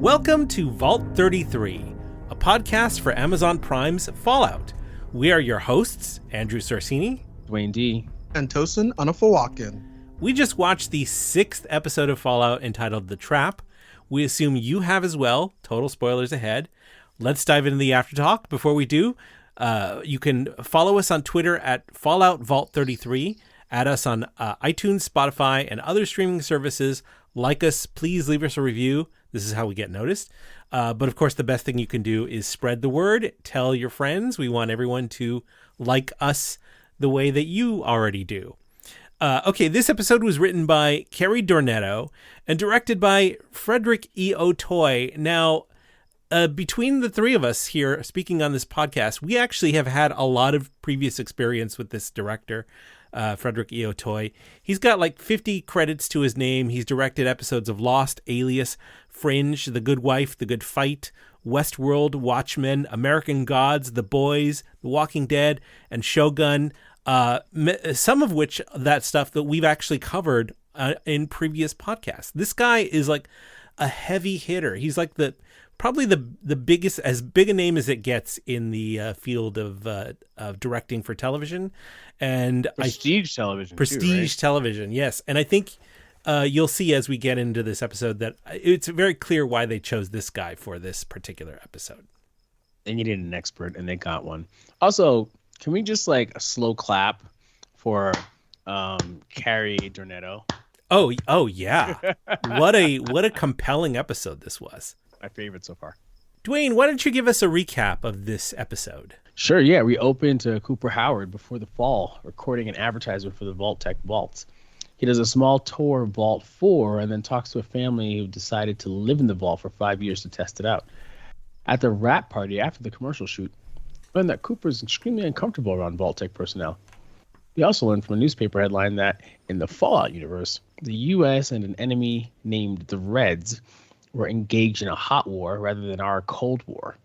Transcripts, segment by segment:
Welcome to Vault 33, a podcast for Amazon Prime's Fallout. We are your hosts, Andrew Sorsini, Dwayne D, and Tosin Anafawakin. We just watched the 6th episode of Fallout entitled The Trap. We assume you have as well. Total spoilers ahead. Let's dive into the aftertalk. Before we do, you can follow us on Twitter at Fallout Vault 33. Add us on iTunes, Spotify, and other streaming services. Like us, please leave us a review. This is how we get noticed. But of course, the best thing you can do is spread the word. Tell your friends. We want everyone to like us the way that you already do. Okay, this episode was written by Carrie Dornetto and directed by Frederick E. Otoy. Now, between the three of us here speaking on this podcast, we actually have had a lot of previous experience with this director, Frederick E. Otoy. He's got like 50 credits to his name. He's directed episodes of Lost, Alias, Fringe, The Good Wife, The Good Fight, Westworld, Watchmen, American Gods, The Boys, The Walking Dead, and Shogun. Some of which, that stuff that we've actually covered in previous podcasts. This guy is like a heavy hitter. He's like probably the biggest, as big a name as it gets in the field of directing for television and prestige television. Prestige television, yes. And I think you'll see as we get into this episode that it's very clear why they chose this guy for this particular episode. They needed an expert, and they got one. Also, can we just like a slow clap for Carrie Dornetto? Oh yeah. What a compelling episode this was. My favorite so far. Dwayne, why don't you give us a recap of this episode? Sure, yeah. We open to Cooper Howard before the fall, recording an advertisement for the Vault-Tec vaults. He does a small tour of Vault 4 and then talks to a family who decided to live in the vault for 5 years to test it out. At the wrap party after the commercial shoot, we learn that Cooper is extremely uncomfortable around Vault-Tec personnel. We also learned from a newspaper headline that in the Fallout universe, the U.S. and an enemy named the Reds were engaged in a hot war rather than our Cold War.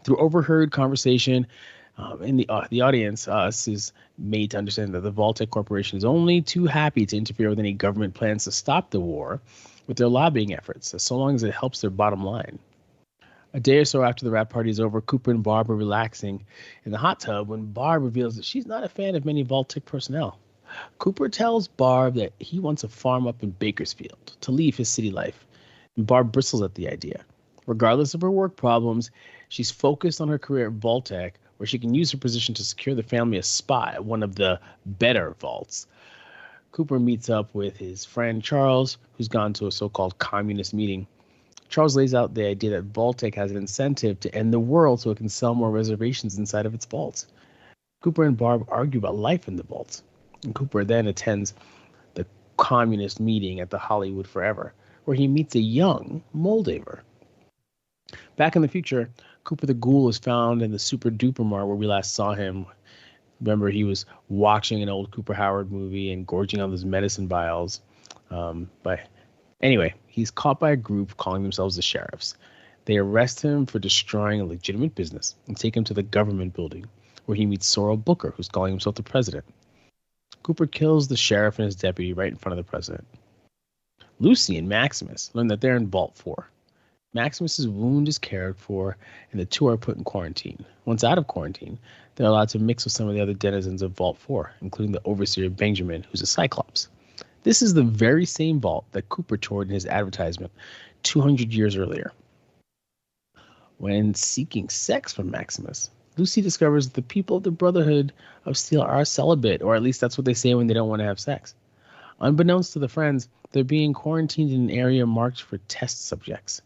Through overheard conversation in the audience, us is made to understand that the Vault-Tec Corporation is only too happy to interfere with any government plans to stop the war with their lobbying efforts, so long as it helps their bottom line. A day or so after the wrap party is over, Cooper and Barb are relaxing in the hot tub when Barb reveals that she's not a fan of many Vault-Tec personnel. Cooper tells Barb that he wants a farm up in Bakersfield to leave his city life, and Barb bristles at the idea. Regardless of her work problems, she's focused on her career at Vault-Tec, where she can use her position to secure the family a spot at one of the better vaults. Cooper meets up with his friend Charles, who's gone to a so-called communist meeting. Charles lays out the idea that Vault-Tec has an incentive to end the world so it can sell more reservations inside of its vaults. Cooper and Barb argue about life in the vaults, and Cooper then attends the communist meeting at the Hollywood Forever, where he meets a young Moldaver. Back in the future, Cooper the Ghoul is found in the Super Duper Mart where we last saw him. Remember, he was watching an old Cooper Howard movie and gorging on those medicine vials. But anyway, he's caught by a group calling themselves the Sheriffs. They arrest him for destroying a legitimate business and take him to the government building, where he meets Sorrel Booker, who's calling himself the president. Cooper kills the sheriff and his deputy right in front of the president. Lucy and Maximus learn that they're in Vault 4. Maximus's wound is cared for, and the two are put in quarantine. Once out of quarantine, they're allowed to mix with some of the other denizens of Vault 4, including the overseer Benjamin, who's a Cyclops. This is the very same vault that Cooper toured in his advertisement 200 years earlier. When seeking sex from Maximus, Lucy discovers that the people of the Brotherhood of Steel are celibate, or at least that's what they say when they don't want to have sex. Unbeknownst to the friends, they're being quarantined in an area marked for test subjects,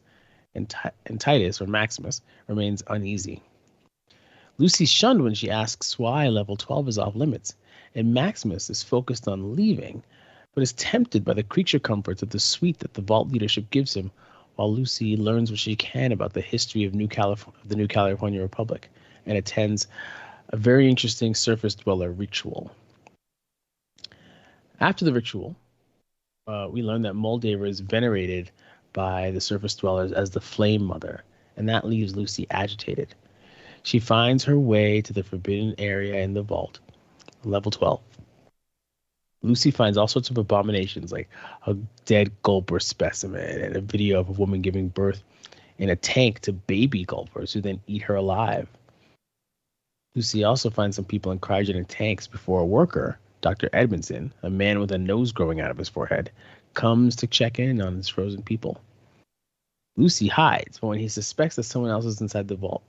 and Titus, or Maximus, remains uneasy. Lucy's shunned when she asks why level 12 is off limits, and Maximus is focused on leaving, but is tempted by the creature comforts of the suite that the Vault leadership gives him, while Lucy learns what she can about the history of the New California Republic, and attends a very interesting surface dweller ritual. After the ritual, we learn that Moldaver is venerated by the surface dwellers as the Flame Mother, and that leaves Lucy agitated. She finds her way to the forbidden area in the vault, level 12. Lucy finds all sorts of abominations, like a dead gulper specimen and a video of a woman giving birth in a tank to baby gulpers who then eat her alive. Lucy also finds some people in cryogenic tanks before a worker, Dr. Edmondson, a man with a nose growing out of his forehead, comes to check in on his frozen people. Lucy hides, but when he suspects that someone else is inside the vault,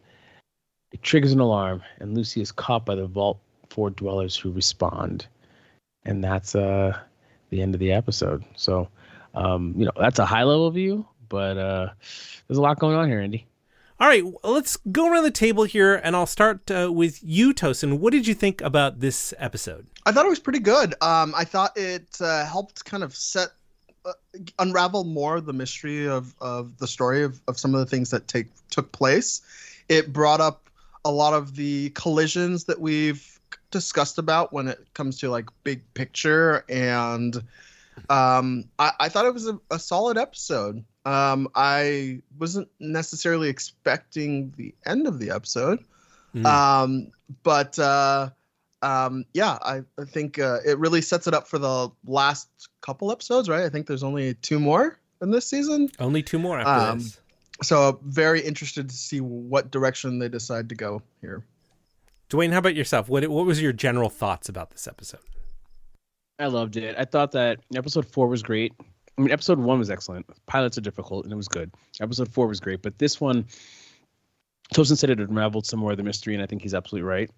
it triggers an alarm, and Lucy is caught by the Vault 4 dwellers who respond. And that's the end of the episode. So, that's a high-level view, but there's a lot going on here, Andy. All right, let's go around the table here, and I'll start with you, Tosin. What did you think about this episode? I thought it was pretty good. I thought it helped kind of unravel more the mystery of the story of some of the things that took place. It brought up a lot of the collisions that we've discussed about when it comes to like big picture, and I thought it was a solid episode. I wasn't necessarily expecting the end of the episode, but I think it really sets it up for the last couple episodes, right? I think there's only 2 more in this season. Only 2 more after this. So very interested to see what direction they decide to go here. Dwayne, how about yourself? What was your general thoughts about this episode? I loved it. I thought that episode 4 was great. I mean, episode 1 was excellent. Pilots are difficult, and it was good. Episode 4 was great, but this one, Tosin said it unraveled some more of the mystery, and I think he's absolutely right.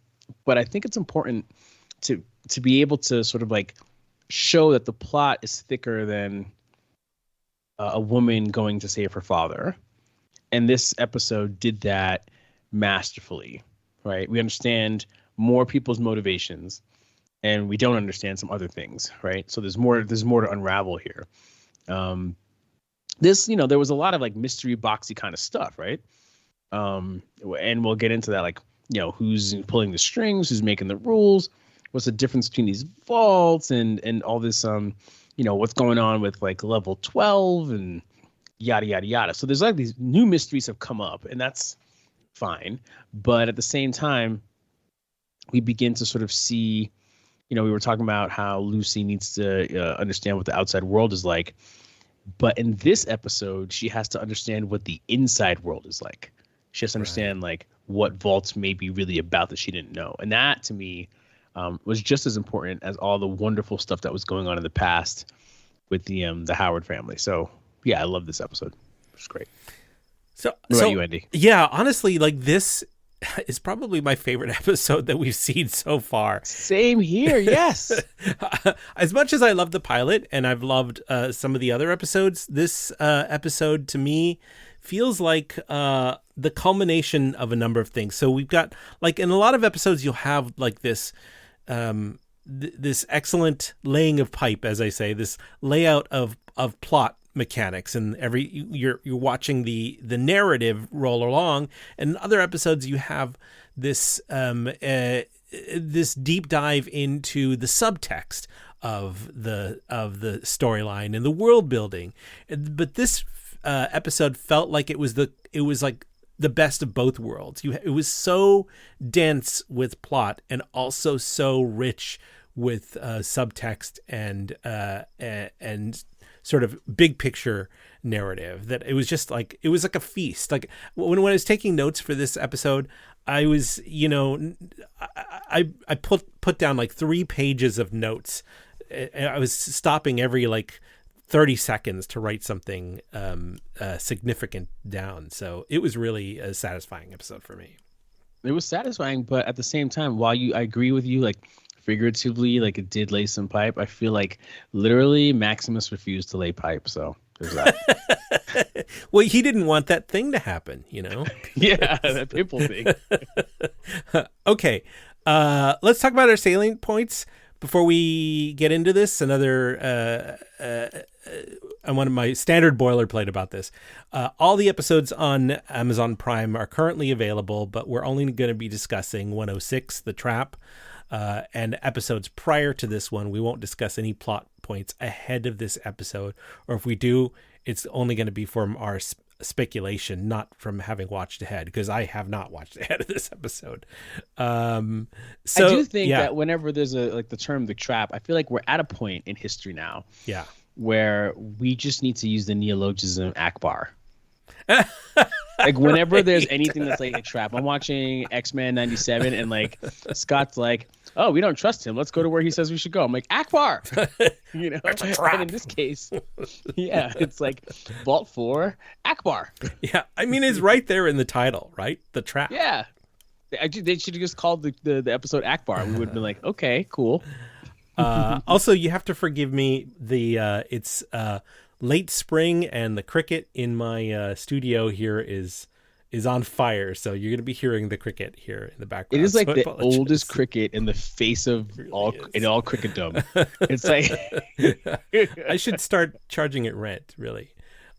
But I think it's important to be able to sort of like show that the plot is thicker than a woman going to save her father. And this episode did that masterfully, right? We understand more people's motivations, and we don't understand some other things, right? So there's more to unravel here. There was a lot of like mystery boxy kind of stuff, right? And we'll get into that, like, who's pulling the strings, who's making the rules, what's the difference between these vaults and all this, what's going on with like level 12 and yada, yada, yada. So there's like these new mysteries have come up, and that's fine. But at the same time, we begin to sort of see, we were talking about how Lucy needs to understand what the outside world is like. But in this episode, she has to understand what the inside world is like. She has to understand like what vaults may be really about that she didn't know. And that to me was just as important as all the wonderful stuff that was going on in the past with the Howard family. So yeah, I love this episode. It was great. So what about you, Andy? Yeah, honestly, like this is probably my favorite episode that we've seen so far. Same here, yes. As much as I love the pilot and I've loved some of the other episodes, this episode to me feels like the culmination of a number of things. So we've got, like, in a lot of episodes, you'll have like this this excellent laying of pipe, as I say, this layout of plot mechanics, and you're watching the narrative roll along. And in other episodes, you have this this deep dive into the subtext of the storyline and the world building. But this episode felt like it was like the best of both worlds. It was so dense with plot and also so rich with subtext and sort of big picture narrative that it was just like, it was like a feast. Like when I was taking notes for this episode, I was, I put down like 3 pages of notes. I was stopping every like 30 seconds to write something significant down. So it was really a satisfying episode for me. It was satisfying, but at the same time, while I agree with you, like figuratively, like it did lay some pipe, I feel like literally Maximus refused to lay pipe. So there's that. Well, he didn't want that thing to happen, Yeah, that pimple thing. Okay, let's talk about our salient points before we get into this. Another one of my standard boilerplate about this. All the episodes on Amazon Prime are currently available, but we're only going to be discussing 106, The Trap, and episodes prior to this one. We won't discuss any plot points ahead of this episode, or if we do, it's only going to be from our speculation, not from having watched ahead, because I have not watched ahead of this episode. So I do think that whenever there's the term the trap, I feel like we're at a point in history now where we just need to use the neologism Akbar. Like whenever there's anything that's like a trap, I'm watching X-Men 97 and like Scott's like, oh, we don't trust him, let's go to where he says we should go. I'm like, Akbar. It's a trap. And in this case, it's like Vault 4 Akbar. Yeah, I mean, it's right there in the title, right? The trap. Yeah, they should have just called the episode Akbar. We would have been like, okay, cool. Also, you have to forgive me, it's late spring and the cricket in my studio here is on fire, so you're going to be hearing the cricket here in the background. It is like the oldest cricket in the face of all cricketdom. It's like I should start charging it rent, really.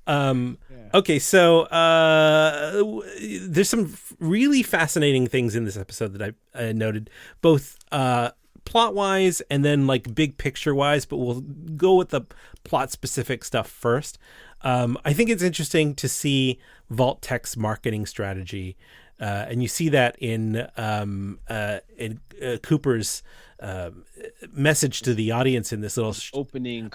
Okay, so there's some really fascinating things in this episode that I noted, both plot wise and then like big picture wise, but we'll go with the plot specific stuff first. I think it's interesting to see Vault-Tec's marketing strategy, and you see that in Cooper's message to the audience in this little opening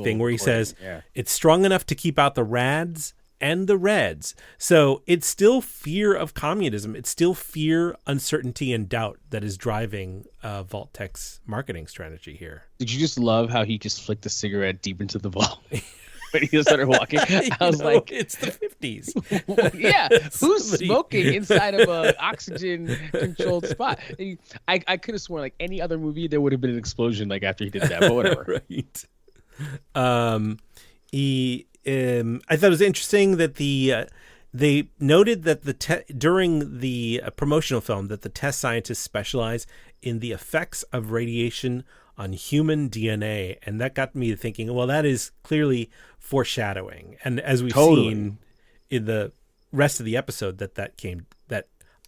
thing where he says it's strong enough to keep out the rads and the reds. So it's still fear of communism. It's still fear, uncertainty, and doubt that is driving Vault-Tec's marketing strategy here. Did you just love how he just flicked a cigarette deep into the vault when he just started walking? I was like, it's the 50s. Yeah, who's smoking inside of a oxygen-controlled spot? I could have sworn like any other movie there would have been an explosion like after he did that, but whatever. Right. I thought it was interesting that they noted that during the promotional film that the test scientists specialize in the effects of radiation on human DNA, and that got me thinking, well, that is clearly foreshadowing. And as we've seen in the rest of the episode, that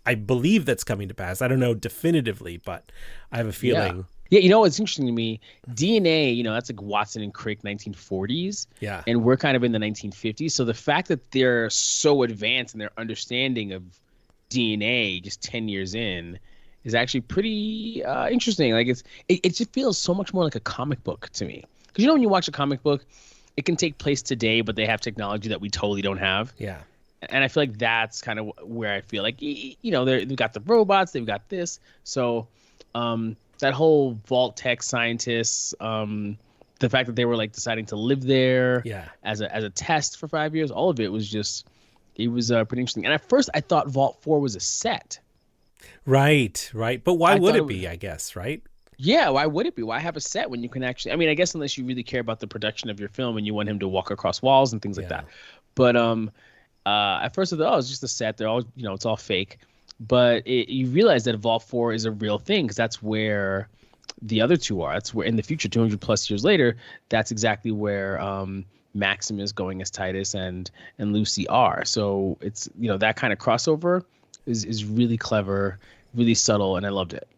I believe that's coming to pass. I don't know definitively, but I have a feeling. Yeah, you know what's interesting to me? DNA, that's like Watson and Crick 1940s. Yeah. And we're kind of in the 1950s. So the fact that they're so advanced in their understanding of DNA just 10 years in is actually pretty interesting. Like it just feels so much more like a comic book to me. Because when you watch a comic book, it can take place today, but they have technology that we totally don't have. Yeah. And I feel like that's kind of where I feel like, they've got the robots, they've got this. So, that whole Vault-Tec scientists, the fact that they were like deciding to live there as a test for 5 years, all of it was pretty interesting. And at first I thought Vault 4 was a set. Right. But why would it be, I guess, right? Yeah, why would it be? Why have a set when you can actually, I guess unless you really care about the production of your film and you want him to walk across walls and things like that. But at first I thought, it's just a set. They're all, it's all fake. But you realize that Vault 4 is a real thing because that's where the other two are. That's where in the future, 200 plus years later, that's exactly where Maximus going as Titus and Lucy are. So it's, that kind of crossover is really clever, really subtle, and I loved it.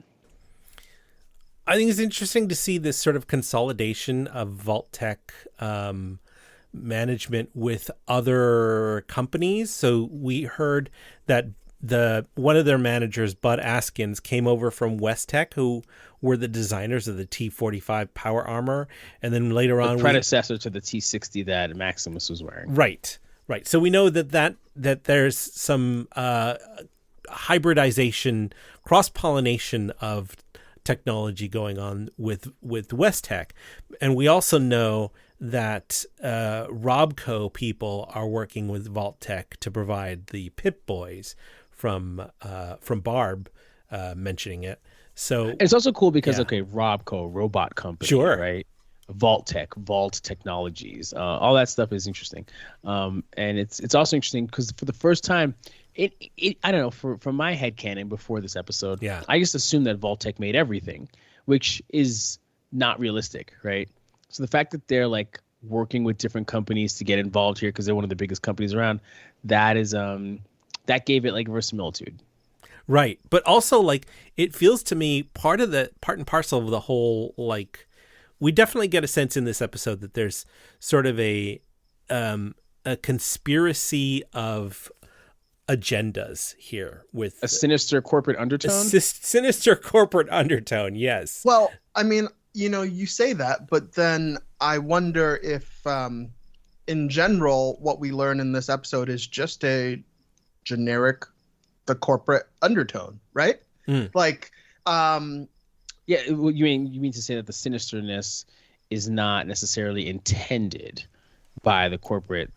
I think it's interesting to see this sort of consolidation of Vault-Tec management with other companies. So we heard that one of their managers, Bud Askins, came over from Westech, who were the designers of the T-45 power armor, and then later on, the predecessor to the T-60 that Maximus was wearing. Right. So we know that there's some hybridization, cross-pollination of technology going on with Westech, and we also know that Robco people are working with Vault-Tec to provide the Pip-Boys from Barb mentioning it. So it's also cool because Robco, robot company, sure, right? Vault-Tec, Vault Technologies, all that stuff is interesting, and it's also interesting because for the first time, it I don't know, from my headcanon before this episode, I just assumed that Vault-Tec made everything, which is not realistic, right? So the fact that they're like working with different companies to get involved here because they're one of the biggest companies around, that is that gave it like verisimilitude. Right. But also like it feels to me part and parcel of the whole, like we definitely get a sense in this episode that there's sort of a a conspiracy of agendas here with A sinister corporate undertone. sinister corporate undertone. Yes. Well, I mean, you say that, but then I wonder if, in general, what we learn in this episode is just a generic, the corporate undertone, right? Like, Yeah, you mean to say that the sinisterness is not necessarily intended by the corporate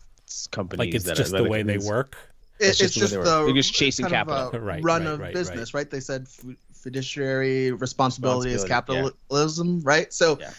companies? Like it's just the way they work. It's just they're just chasing kind of capital. Right, run right, of right, business, right? They said fiduciary responsibility is Responsibility, capitalism, right? So, Yeah.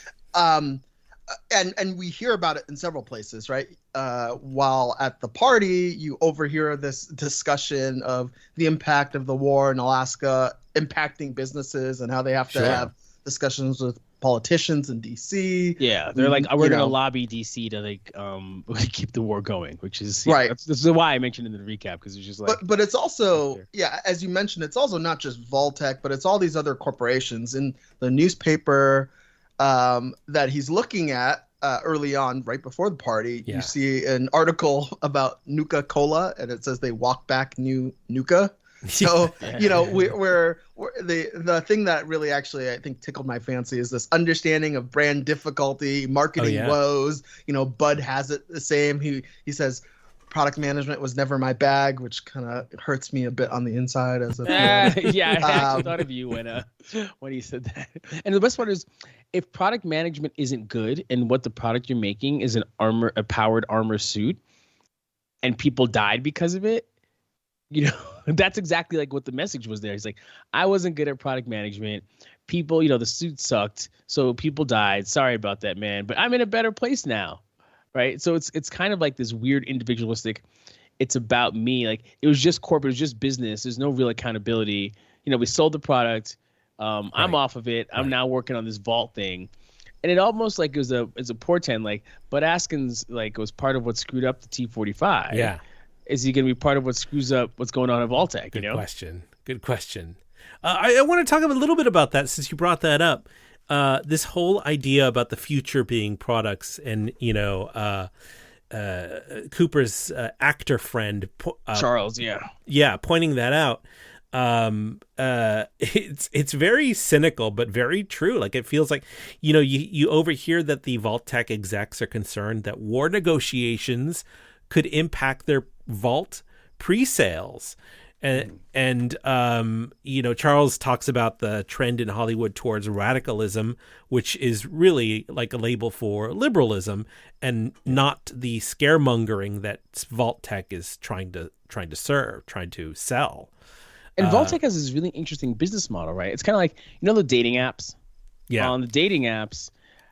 and we hear about it in several places, right? While at the party, you overhear this discussion of the impact of the war in Alaska impacting businesses and how they have to have discussions with politicians in DC. Yeah, they're like, we're going to lobby DC to keep the war going, which is right. This is why I mentioned in the recap, because it's just like, but it's also as you mentioned, it's also not just Vault-Tec, but it's all these other corporations in the newspaper that he's looking at early on, right before the party. You see an article about Nuka-Cola, and it says they walk back new Nuka. So we're the thing that really actually I think tickled my fancy is this understanding of brand difficulty, marketing woes. Bud has it the same. He says product management was never my bag, which kind of hurts me a bit on the inside as a fan. I actually thought of you when he said that. And the best part is, if product management isn't good and what the product you're making is a powered armor suit, and people died because of it, that's exactly like what the message was there. He's like, I wasn't good at product management. People, the suit sucked, so people died. Sorry about that, man. But I'm in a better place now, right? So it's kind of like this weird individualistic. It's about me. Like, it was just corporate, it was just business. There's no real accountability. We sold the product. I'm off of it. I'm now working on this Vault thing. And it almost like is a portend, like, but Askins was part of what screwed up the T-45. Yeah. Is he going to be part of what screws up what's going on at Vault-Tec? Good question. I want to talk a little bit about that since you brought that up. This whole idea about the future being products, and Cooper's actor friend Charles, pointing that out. It's very cynical, but very true. Like, it feels like, you overhear that the Vault-Tec execs are concerned that war negotiations could impact their Vault pre-sales. And Charles talks about the trend in Hollywood towards radicalism, which is really like a label for liberalism and not the scaremongering that Vault-Tec is trying to sell. And Vault-Tec has this really interesting business model, right? It's kind of like, the dating apps. Yeah. On the dating apps,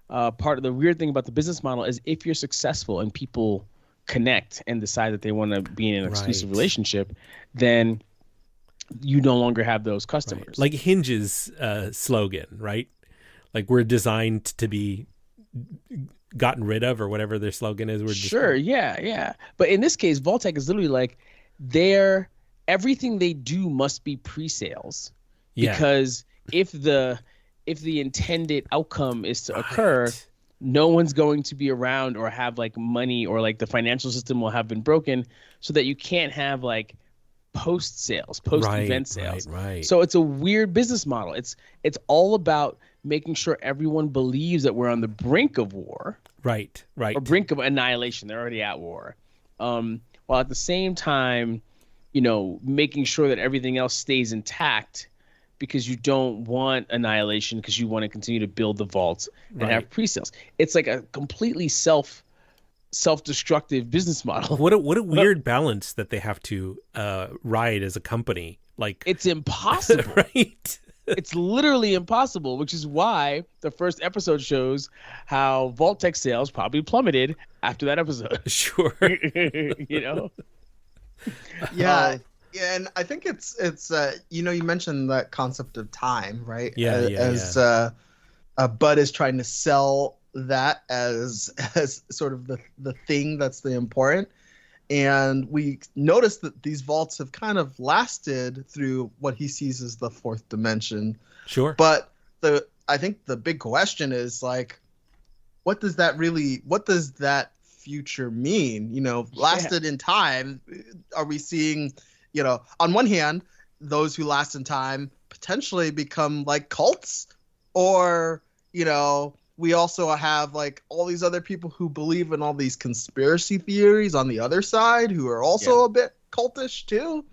part of the weird thing about the business model is if you're successful and people connect and decide that they want to be in an exclusive relationship, then you no longer have those customers. Right. Like Hinge's slogan, right? Like, we're designed to be gotten rid of, or whatever their slogan is. Yeah. But in this case, Vault-Tec is literally like, everything they do must be pre-sales, because if the intended outcome is to occur, no one's going to be around or have money, or the financial system will have been broken, so that you can't have post-event sales. Right. So it's a weird business model. It's all about making sure everyone believes that we're on the brink of war. Right. Or brink of annihilation. They're already at war. While at the same time, making sure that everything else stays intact, because you don't want annihilation, because you want to continue to build the vaults and have pre-sales. It's like a completely self-destructive business model. What a weird balance that they have to ride as a company. Like, it's impossible. Right? It's literally impossible, which is why the first episode shows how Vault-Tec sales probably plummeted after that episode. Sure. Yeah, and I think it's you mentioned that concept of time, right? Bud is trying to sell that as sort of the thing that's the important, and we notice that these vaults have kind of lasted through what he sees as the fourth dimension. Sure. But I think the big question is, like, what does that future mean? Lasted in time. Are we seeing, on one hand, those who last in time potentially become like cults, or, we also have like all these other people who believe in all these conspiracy theories on the other side who are also a bit cultish too.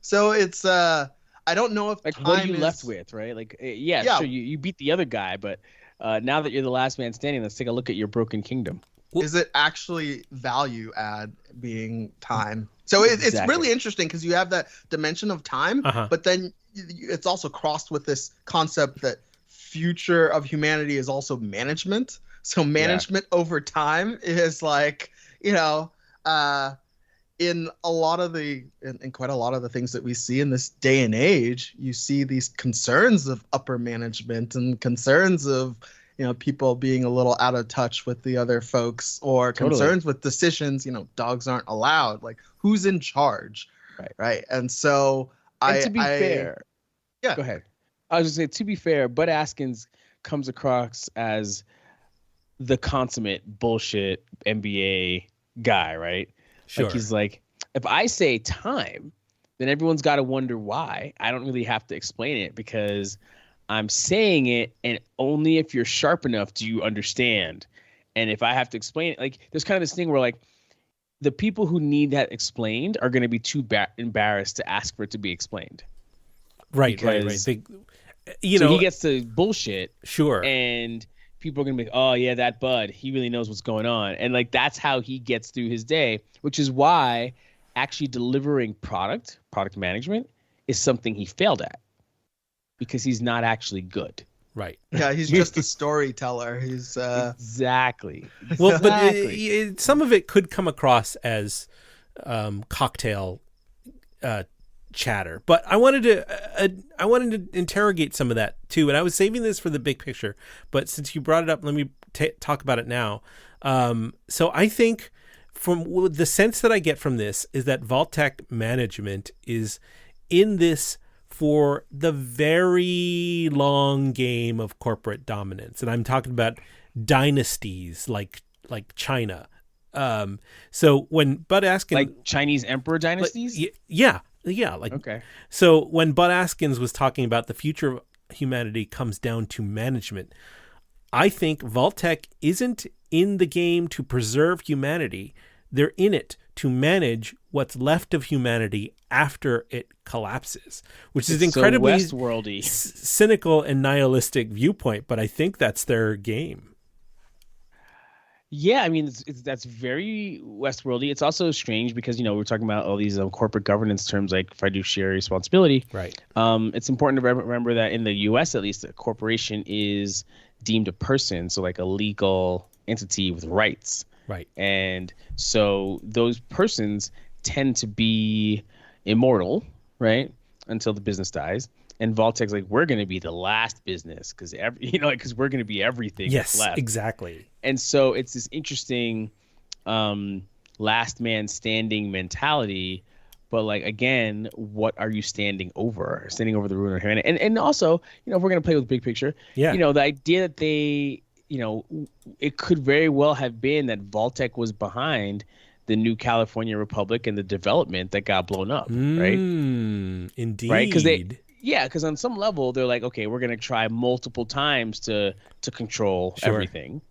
So it's I don't know if like time what are you is left with, right? Like Yeah. sure, you beat the other guy, but now that you're the last man standing, let's take a look at your broken kingdom. is it actually value add being time? So it's Exactly. really interesting because you have that dimension of time, but then it's also crossed with this concept that future of humanity is also management. So management over time is like, in quite a lot of the things that we see in this day and age, you see these concerns of upper management and concerns of people being a little out of touch with the other folks, or concerns with decisions. Dogs aren't allowed. Like, who's in charge, right? And so to be fair, yeah, go ahead. I was just saying, to be fair, Bud Askins comes across as the consummate bullshit MBA guy, right? Sure. Like, he's like, if I say time, then everyone's got to wonder why. I don't really have to explain it because I'm saying it, and only if you're sharp enough do you understand. And if I have to explain it, like, there's kind of this thing where, like, the people who need that explained are going to be too embarrassed to ask for it to be explained. Right. So he gets to bullshit. Sure. And people are going to be like, oh, yeah, that Bud, he really knows what's going on. And, like, that's how he gets through his day, which is why actually delivering product management is something he failed at, because he's not actually good. Right. Yeah, he's just a storyteller. He's Exactly. Well, but some of it could come across as cocktail chatter, but I wanted to interrogate some of that too, and I was saving this for the big picture, but since you brought it up, let me talk about it now. So I think from the sense that I get from this is that Vault-Tec management is in this for the very long game of corporate dominance, and I'm talking about dynasties like China. So when Bud Askins, like Chinese emperor dynasties, okay. So when Bud Askins was talking about the future of humanity comes down to management, I think Vault-Tec isn't in the game to preserve humanity. They're in it to manage what's left of humanity after it collapses, which is incredibly so Westworldy, cynical and nihilistic viewpoint, but I think that's their game. Yeah, I mean, that's very Westworldy. It's also strange because, we're talking about all these corporate governance terms like fiduciary responsibility. Right. It's important to remember that in the U.S., at least, a corporation is deemed a person, so like a legal entity with rights. Right. And so those persons tend to be immortal, right, until the business dies. And Vault-Tec's like, we're going to be the last business because because we're going to be everything. Yes, left. Exactly. And so it's this interesting last man standing mentality. But like, again, what are you standing over? Standing over the ruin of humanity. And also, if we're going to play with big picture, the idea that they, it could very well have been that Vault-Tec was behind the new California Republic and the development that got blown up, right? Indeed. Right? Because on some level, they're like, okay, we're going to try multiple times to control everything.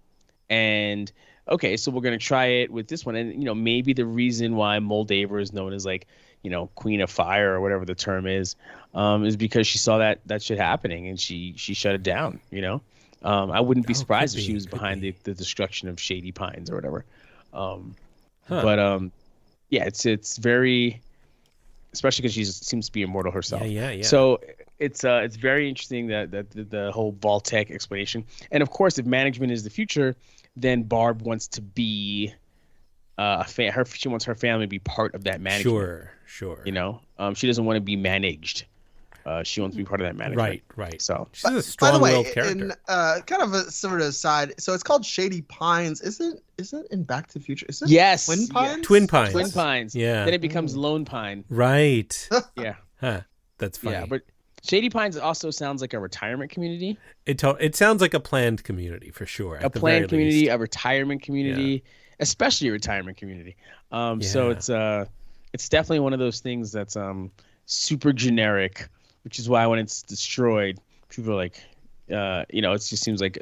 And, okay, so we're going to try it with this one. And, maybe the reason why Moldaver is known as like, Queen of Fire or whatever the term is because she saw that shit happening and she shut it down, I wouldn't be surprised if she was behind the destruction of Shady Pines or whatever. But it's very, especially because she seems to be immortal herself. Yeah. So it's very interesting that the whole Vault-Tec explanation. And of course, if management is the future, then Barb wants to be she wants her family to be part of that management. Sure. She doesn't want to be managed. She wants to be part of that management. Right. So she's a strong-willed character. In, kind of a sort of aside, so it's called Shady Pines. Isn't in Back to the Future? Is it yes, Twin Pines? Yeah. Twin Pines. Twin Pines. Yeah. Then it becomes Lone Pine. Right. Yeah. Huh. That's funny. Yeah, but Shady Pines also sounds like a retirement community. It sounds like a planned community for sure. A planned community, a retirement community, especially a retirement community. So it's definitely one of those things that's super generic, which is why when it's destroyed, people are like, it just seems like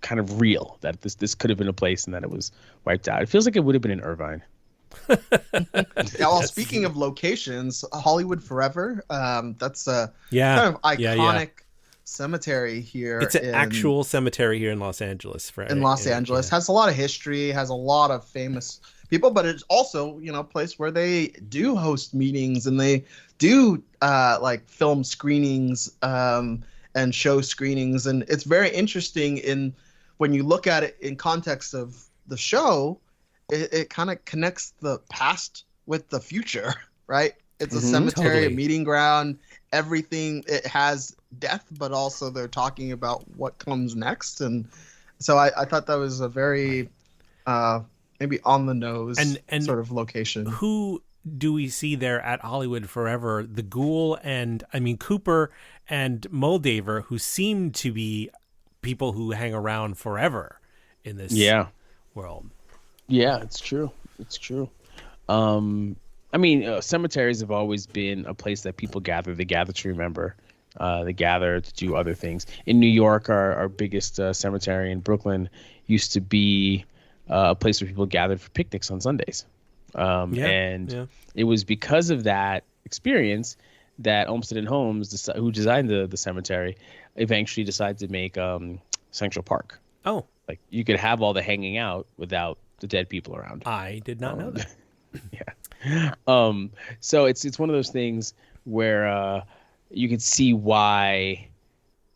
kind of real that this could have been a place and that it was wiped out. It feels like it would have been in Irvine. Well, speaking of locations, Hollywood Forever, that's a kind of iconic cemetery here. It's an actual cemetery here in Los Angeles. Has a lot of history, has a lot of famous people, but it's also, a place where they do host meetings and they do like film screenings and show screenings. And it's very interesting when you look at it in context of the show, it kind of connects the past with the future, right? It's a cemetery, a meeting ground, everything. It has death, but also they're talking about what comes next. And so I thought that was a very maybe on the nose and sort of location. Who do we see there at Hollywood Forever? The Ghoul and Cooper and Moldaver, who seem to be people who hang around forever in this world. Yeah, it's true. It's true. Cemeteries have always been a place that people gather. They gather to remember. They gather to do other things. In New York, our biggest cemetery in Brooklyn used to be a place where people gathered for picnics on Sundays. It was because of that experience that Olmsted and Holmes, who designed the cemetery, eventually decided to make Central Park. Oh. Like you could have all the hanging out without the dead people around. I did not know that. Yeah. So it's one of those things where you could see why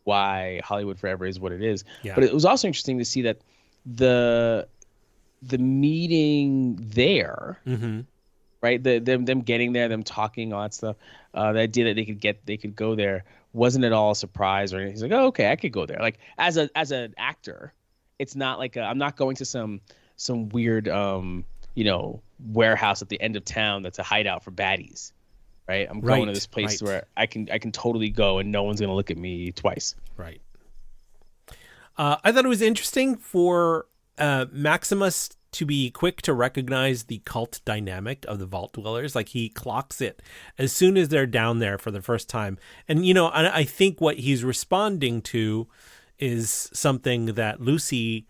Hollywood Forever is what it is. Yeah. But it was also interesting to see that the meeting there, right? Them getting there, them talking, all that stuff. The idea that they could go there wasn't at all a surprise or anything. He's like, oh, okay, I could go there. Like as an actor, it's not like I'm not going to some weird warehouse at the end of town that's a hideout for baddies, right? I'm going to this place where I can totally go and no one's going to look at me twice. Right. I thought it was interesting for Maximus to be quick to recognize the cult dynamic of the Vault Dwellers. Like he clocks it as soon as they're down there for the first time. And, I think what he's responding to is something that Lucy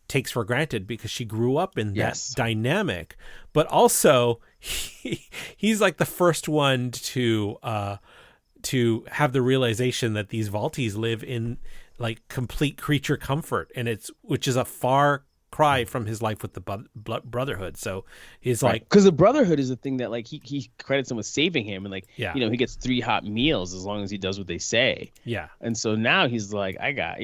takes for granted because she grew up in that dynamic, but also he's like the first one to have the realization that these Vaulties live in like complete creature comfort, and which is a far cry from his life with the Brotherhood. So he's like, because the Brotherhood is the thing that like he credits them with saving him, and he gets 3 hot meals as long as he does what they say. Yeah. And so now he's like, I got,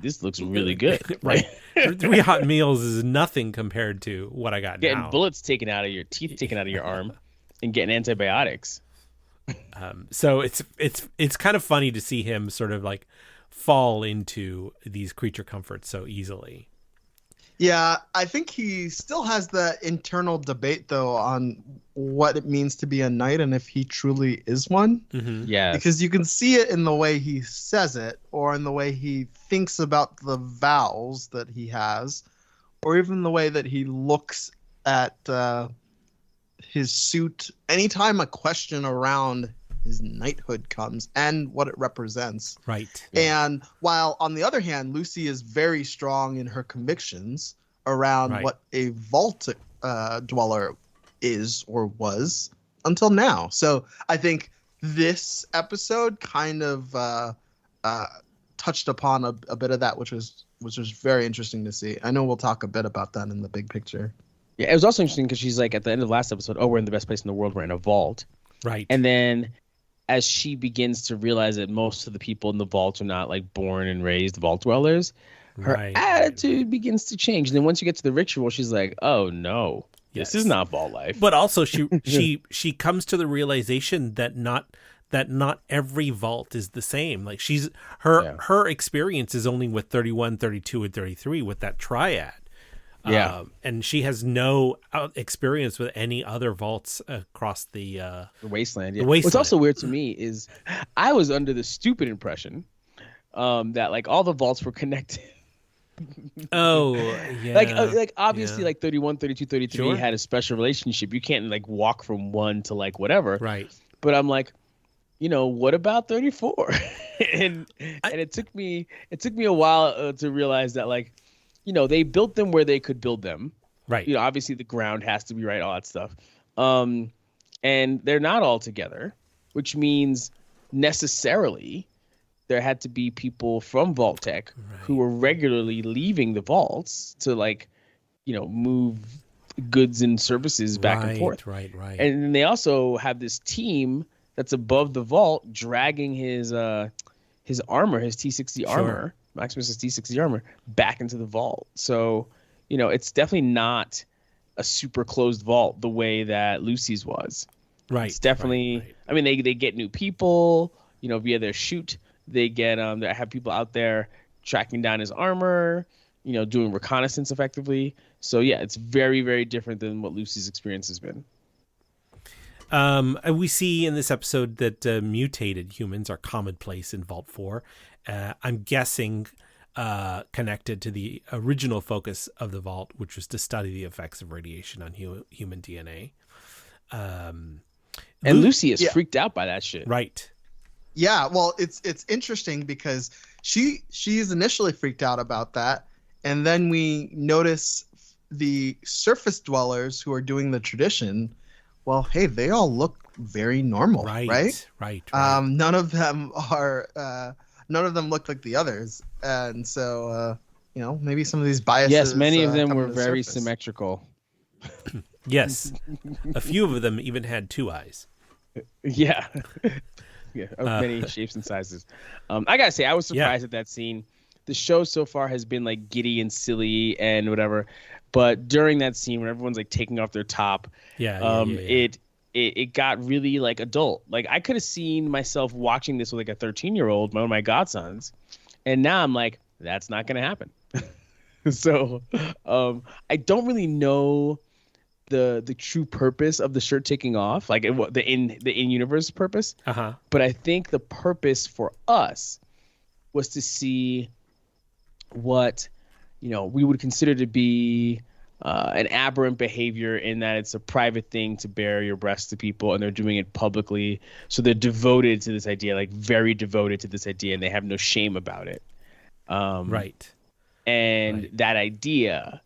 this looks really good. Right. 3 hot meals is nothing compared to what I got getting now. Bullets taken out of your teeth, taken out of your arm, and getting antibiotics. So it's kind of funny to see him sort of like fall into these creature comforts so easily. Yeah, I think he still has the internal debate, though, on what it means to be a knight and if he truly is one. Mm-hmm. Yeah, because you can see it in the way he says it, or in the way he thinks about the vows that he has, or even the way that he looks at his suit. Anytime a question around his knighthood comes and what it represents. Right. And while on the other hand, Lucy is very strong in her convictions around what a vault dweller is or was until now. So I think this episode kind of touched upon a bit of that, which was very interesting to see. I know we'll talk a bit about that in the big picture. Yeah, it was also interesting because she's like at the end of last episode, we're in the best place in the world. We're in a vault. Right. And then as she begins to realize that most of the people in the vault are not like born and raised vault dwellers, her attitude begins to change. And then once you get to the ritual, she's like, oh no, this is not vault life. But also she comes to the realization that not every vault is the same. Like her experience is only with 31, 32, and 33 with that triad. Yeah. And she has no experience with any other vaults across the wasteland. Yeah. The wasteland. What's also weird to me is I was under the stupid impression that like all the vaults were connected. Oh, yeah. Like obviously Yeah. like 31, 32, 33 Sure. had a special relationship. You can't like walk from one to like whatever. Right. But I'm like, what about 34? and it took me a while to realize that like, they built them where they could build them. Right. Obviously the ground has to be right, all that stuff. And they're not all together, which means necessarily there had to be people from Vault-Tec who were regularly leaving the vaults to like, move goods and services back and forth. Right. And then they also have this team that's above the vault dragging his armor, his T60 armor, Maximus's T60 armor, back into the vault. So, it's definitely not a super closed vault the way that Lucy's was. Right. It's definitely, right. I mean, they get new people, via their shoot. They get, they have people out there tracking down his armor, doing reconnaissance effectively. So yeah, it's very, very different than what Lucy's experience has been. We see in this episode that mutated humans are commonplace in Vault 4. I'm guessing connected to the original focus of the Vault, which was to study the effects of radiation on human DNA. And Lucy is freaked out by that shit. Right. Yeah, well, it's interesting because she's initially freaked out about that, and then we notice the surface dwellers who are doing the tradition. Well, hey, they all look very normal, right? Right. None of them look like the others, and so maybe some of these biases. Yes, many of them come were to the very surface. symmetrical. Yes. A few of them even had two eyes. Yeah. Yeah, of many shapes and sizes. I gotta say, I was surprised at that scene. The show so far has been like giddy and silly and whatever, but during that scene when everyone's like taking off their top, it got really like adult. Like I could have seen myself watching this with like a 13-year-old, one of my godsons, and now I'm like, that's not gonna happen. So I don't really know the true purpose of the shirt taking off, like the in-universe purpose. But I think the purpose for us was to see what we would consider to be an aberrant behavior, in that it's a private thing to bare your breasts to people, and they're doing it publicly. So they're devoted to this idea, like very devoted to this idea, and they have no shame about it. Right. And that idea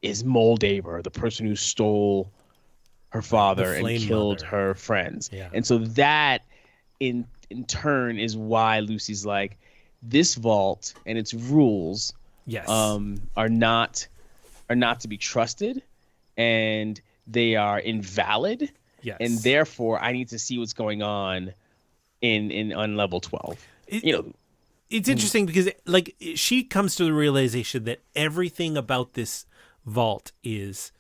is Moldaver, the person who stole her father and killed her friends. Yeah. And so that in turn is why Lucy's like, this vault and its rules are not to be trusted, and they are invalid. Yes. And therefore I need to see what's going on on level 12. It's interesting because like she comes to the realization that everything about this vault is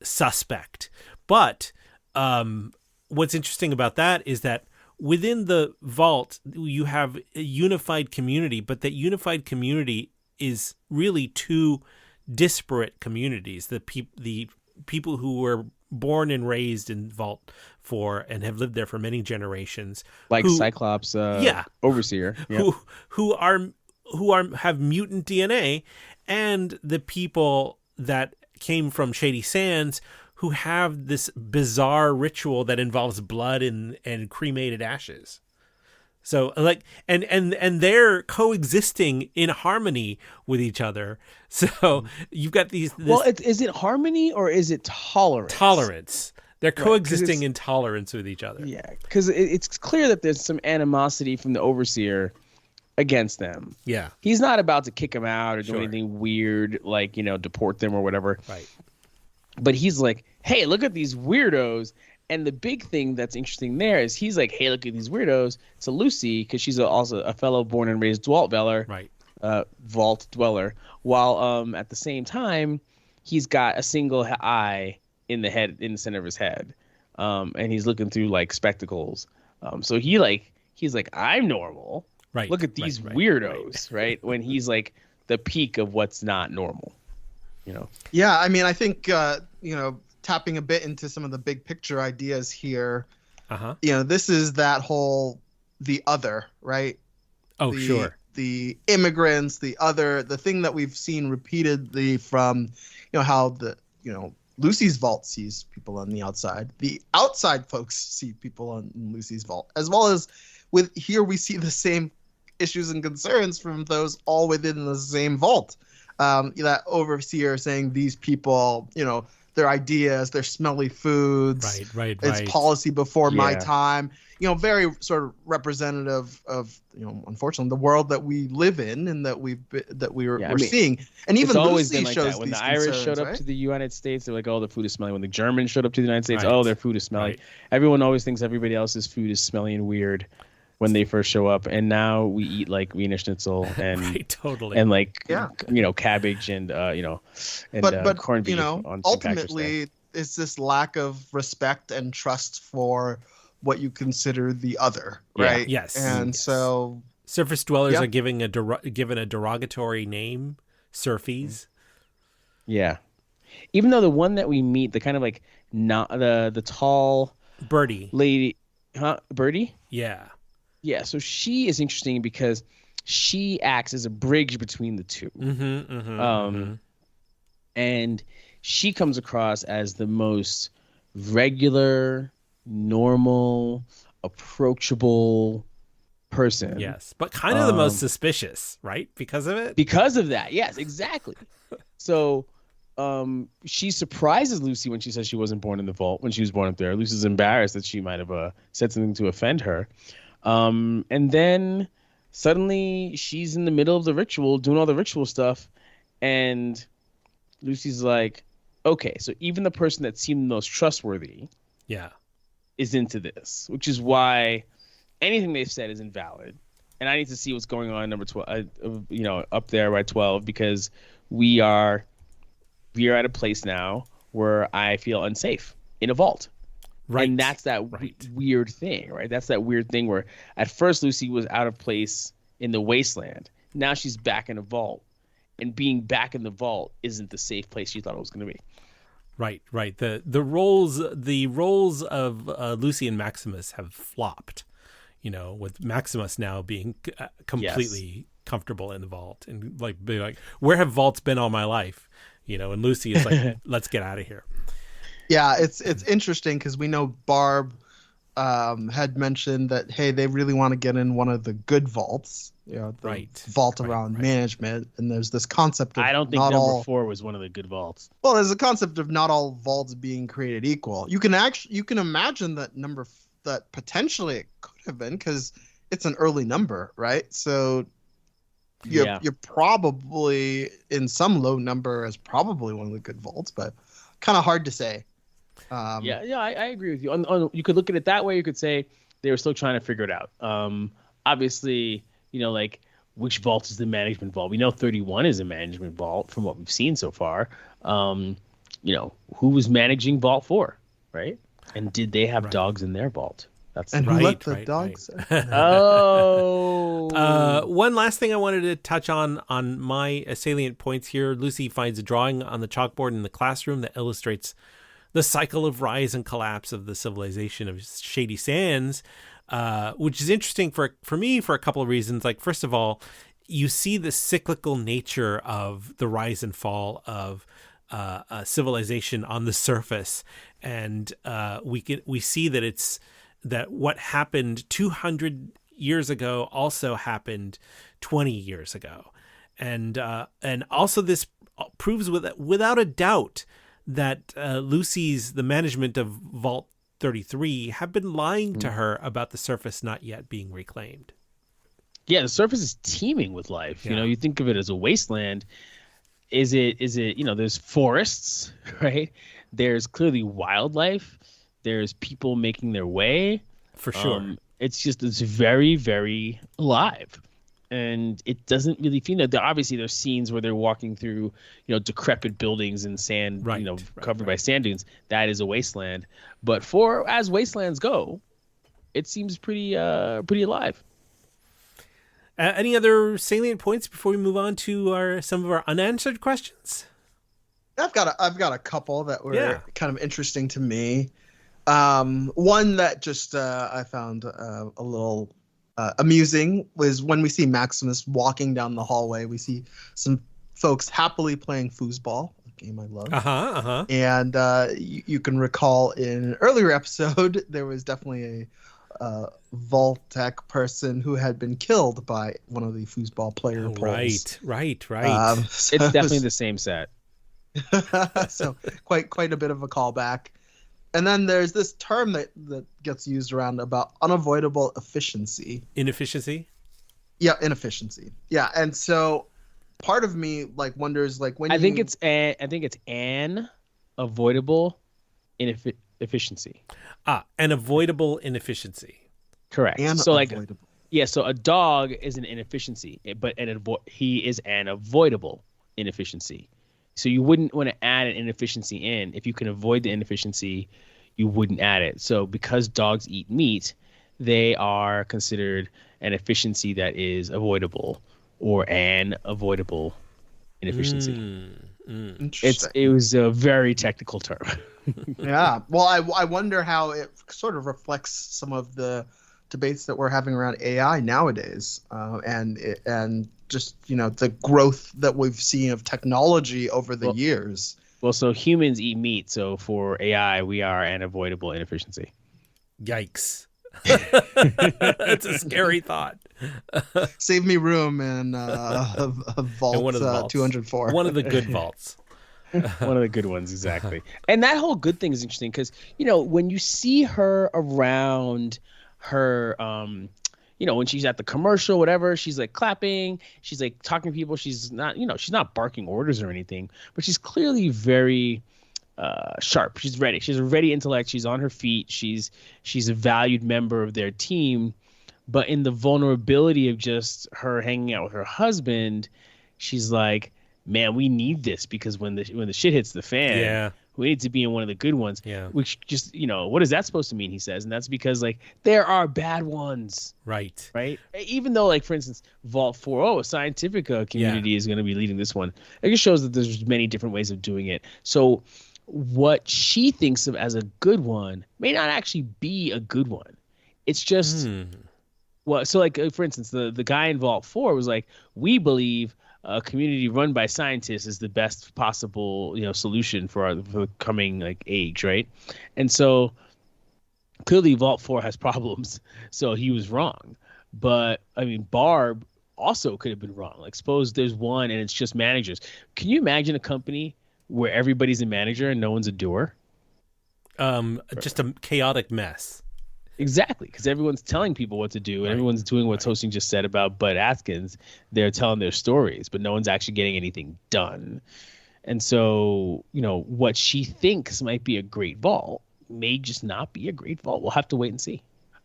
suspect. But what's interesting about that is that within the vault you have a unified community, but that unified community is really two disparate communities. The people who were born and raised in Vault 4 and have lived there for many generations, like Cyclops Overseer, who have mutant DNA, and the people that came from Shady Sands who have this bizarre ritual that involves blood and cremated ashes. So like, and they're coexisting in harmony with each other. So you've got these. Well, is it harmony or is it tolerance? Tolerance. They're coexisting in tolerance with each other. Yeah, because it's clear that there's some animosity from the Overseer against them. Yeah. He's not about to kick them out or do anything weird, like, deport them or whatever. Right. But he's like, hey, look at these weirdos. And the big thing that's interesting there is he's like, hey, look at these weirdos to Lucy, because she's also a fellow born and raised Vault Dweller. Right. Vault Dweller. While at the same time, he's got a single eye in the center of his head. And he's looking through like spectacles. So he's like, I'm normal. Right. Look at these weirdos, right? When he's like the peak of what's not normal. Yeah, I mean, I think tapping a bit into some of the big picture ideas here. This is that whole the other, right? Oh, sure. The immigrants, the other, the thing that we've seen repeatedly from, how Lucy's vault sees people on the outside. The outside folks see people on Lucy's vault, as well as with here we see the same issues and concerns from those all within the same vault. That overseer saying these people, their ideas, their smelly foods, right. It's policy before my time. Very sort of representative of, unfortunately, the world that we live in and that we're seeing. And even always Lucy been like shows that. When these the Irish concerns, showed up right? to the United States, they're like, "Oh, their food is smelly." When the Germans showed up to the United States, Right. "Oh, their food is smelly." Right. Everyone always thinks everybody else's food is smelly and weird when they first show up, and now we eat like Wiener Schnitzel and Right, totally. and cabbage and But corned beef. On St. Patrick's Day. ultimately, it's this lack of respect and trust for what you consider the other, right? Yes. And Yes. so Surface dwellers are given a derogatory name, surfies. Yeah. Even though the one that we meet, the kind of like not the tall Birdie. lady, Birdie? Yeah. Yeah, so she is interesting because she acts as a bridge between the two. And she comes across as the most regular, normal, approachable person. Yes, but kind of the most suspicious, right? Because of it? Because of that, yes, exactly. So she surprises Lucy when she says she wasn't born in the vault when she was born up there. Lucy's embarrassed that she might have said something to offend her. And then suddenly she's in the middle of the ritual, doing all the ritual stuff, and Lucy's like, okay, so even the person that seemed the most trustworthy is into this, which is why anything they've said is invalid. And I need to see what's going on number 12, up there by 12, because we are at a place now where I feel unsafe in a vault. Right. And that's that weird thing, right? That's that weird thing where at first Lucy was out of place in the wasteland. Now she's back in a vault. And being back in the vault isn't the safe place she thought it was going to be. Right. The roles of Lucy and Maximus have flopped, with Maximus now being completely comfortable in the vault and being like, where have vaults been all my life? And Lucy is like, let's get out of here. Yeah, it's interesting because we know Barb had mentioned that, hey, they really want to get in one of the good vaults, the vault around management, and there's this concept of I don't think not number all, 4 was one of the good vaults. Well, there's a concept of not all vaults being created equal. You can imagine that that potentially it could have been because it's an early number, right? So you're probably in some low number as probably one of the good vaults, but kind of hard to say. I agree with you. You could look at it that way. You could say they were still trying to figure it out. Obviously, which vault is the management vault? We know 31 is a management vault from what we've seen so far. Who was managing Vault 4, right? And did they have dogs in their vault? Who let the dogs? Oh. One last thing I wanted to touch on my salient points here. Lucy finds a drawing on the chalkboard in the classroom that illustrates the cycle of rise and collapse of the civilization of Shady Sands, which is interesting for me for a couple of reasons. Like, first of all, you see the cyclical nature of the rise and fall of a civilization on the surface, and we see that what happened 200 years ago also happened 20 years ago, and also this proves without a doubt that the management of Vault 33 have been lying to her about the surface not yet being reclaimed. Yeah, the surface is teeming with life. Yeah. You think of it as a wasteland. Is it, there's forests, right? There's clearly wildlife. There's people making their way. For sure. It's very, very alive. And it doesn't really feel that. Obviously, there's scenes where they're walking through, decrepit buildings and sand, covered by sand dunes. That is a wasteland. But as wastelands go, it seems pretty alive. Any other salient points before we move on to some of our unanswered questions? I've got a couple that were kind of interesting to me. One that just I found a little amusing was when we see Maximus walking down the hallway. We see some folks happily playing foosball, a game I love. And you can recall in an earlier episode there was definitely a Vault-Tec person who had been killed by one of the foosball player polls. Right. So it's definitely the same set. So quite a bit of a callback. And then there's this term that gets used around about unavoidable efficiency. Inefficiency? Yeah, inefficiency. Yeah, and so part of me wonders when I think it's an avoidable inefficiency. An avoidable inefficiency. Correct. So so a dog is an inefficiency, but he is an avoidable inefficiency. So you wouldn't want to add an inefficiency in. If you can avoid the inefficiency, you wouldn't add it. So because dogs eat meat, they are considered an efficiency that is avoidable or an avoidable inefficiency. It was a very technical term. Yeah. Well, I wonder how it sort of reflects some of the debates that we're having around AI nowadays, and just the growth that we've seen of technology over the years. Well, so humans eat meat, so for AI we are an avoidable inefficiency. Yikes. That's a scary thought. Save me room in a vault, one of the vaults. 204. One of the good vaults. One of the good ones, exactly. And that whole good thing is interesting because when you see her around her when she's at the commercial, whatever, she's like clapping, she's like talking to people, she's not barking orders or anything, but she's clearly very sharp. She's ready. She has a ready intellect. She's on her feet. She's a valued member of their team. But in the vulnerability of just her hanging out with her husband, she's like, man, we need this because when the shit hits the fan, we need to be in one of the good ones. Yeah. Which just, what is that supposed to mean, he says? And that's because, there are bad ones. Right. Right? Even though, for instance, Vault 4, a scientific community is going to be leading this one. It just shows that there's many different ways of doing it. So what she thinks of as a good one may not actually be a good one. It's just... Well, so for instance, the guy in Vault 4 was like, we believe a community run by scientists is the best possible solution for the coming age, right? And so clearly Vault 4 has problems, so he was wrong. But I mean, Barb also could have been wrong. Suppose there's one and it's just managers. Can you imagine a company where everybody's a manager and no one's a doer? Just a chaotic mess. Exactly, because everyone's telling people what to do, and everyone's doing what Toasting just said about Bud Atkins. They're telling their stories, but no one's actually getting anything done. And so, what she thinks might be a great vault may just not be a great vault. We'll have to wait and see.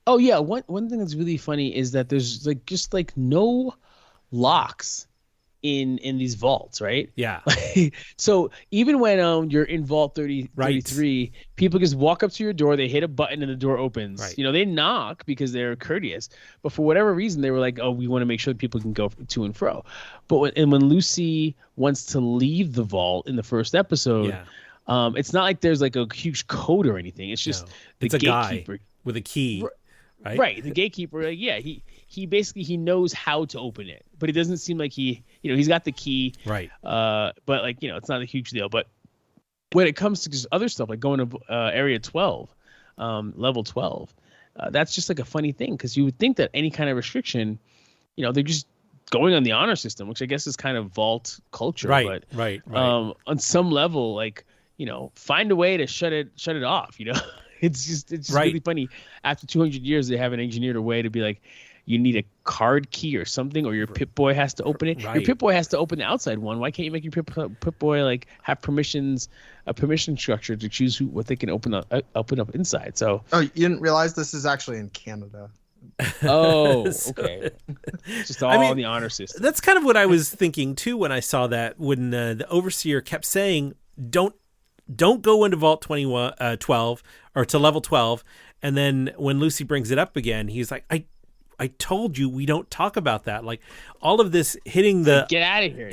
Oh yeah, one thing that's really funny is that there's just no locks in these vaults, right? Yeah. So even when you're in Vault 33, people just walk up to your door, they hit a button and the door opens. Right. They knock because they're courteous, but for whatever reason they were like, oh, we want to make sure that people can go to and fro. But when Lucy wants to leave the vault in the first episode, it's not like there's a huge code or anything. It's just it's a gatekeeper guy with a key. Right. The gatekeeper, he basically knows how to open it, but it doesn't seem like he's got the key. Right. But it's not a huge deal. But when it comes to just other stuff, like going to area 12, level 12, that's just a funny thing because you would think that any kind of restriction, they're just going on the honor system, which I guess is kind of vault culture. Right. But, right. On some level, find a way to shut it off. It's just really funny. After 200 years, they haven't engineered a way to be like, you need a card key or something, or your Pip-Boy has to open it. Right. Your Pip-Boy has to open the outside one. Why can't you make your Pip-Boy have permissions, a permission structure to choose what they can open up inside? So. Oh, you didn't realize this is actually in Canada. Oh, okay. Just all in the honor system. That's kind of what I was thinking too when I saw that. When the overseer kept saying, "Don't go into Vault 12 or to level 12," and then when Lucy brings it up again, he's like, I I told you we don't talk about that. Like all of this hitting the Get out of here.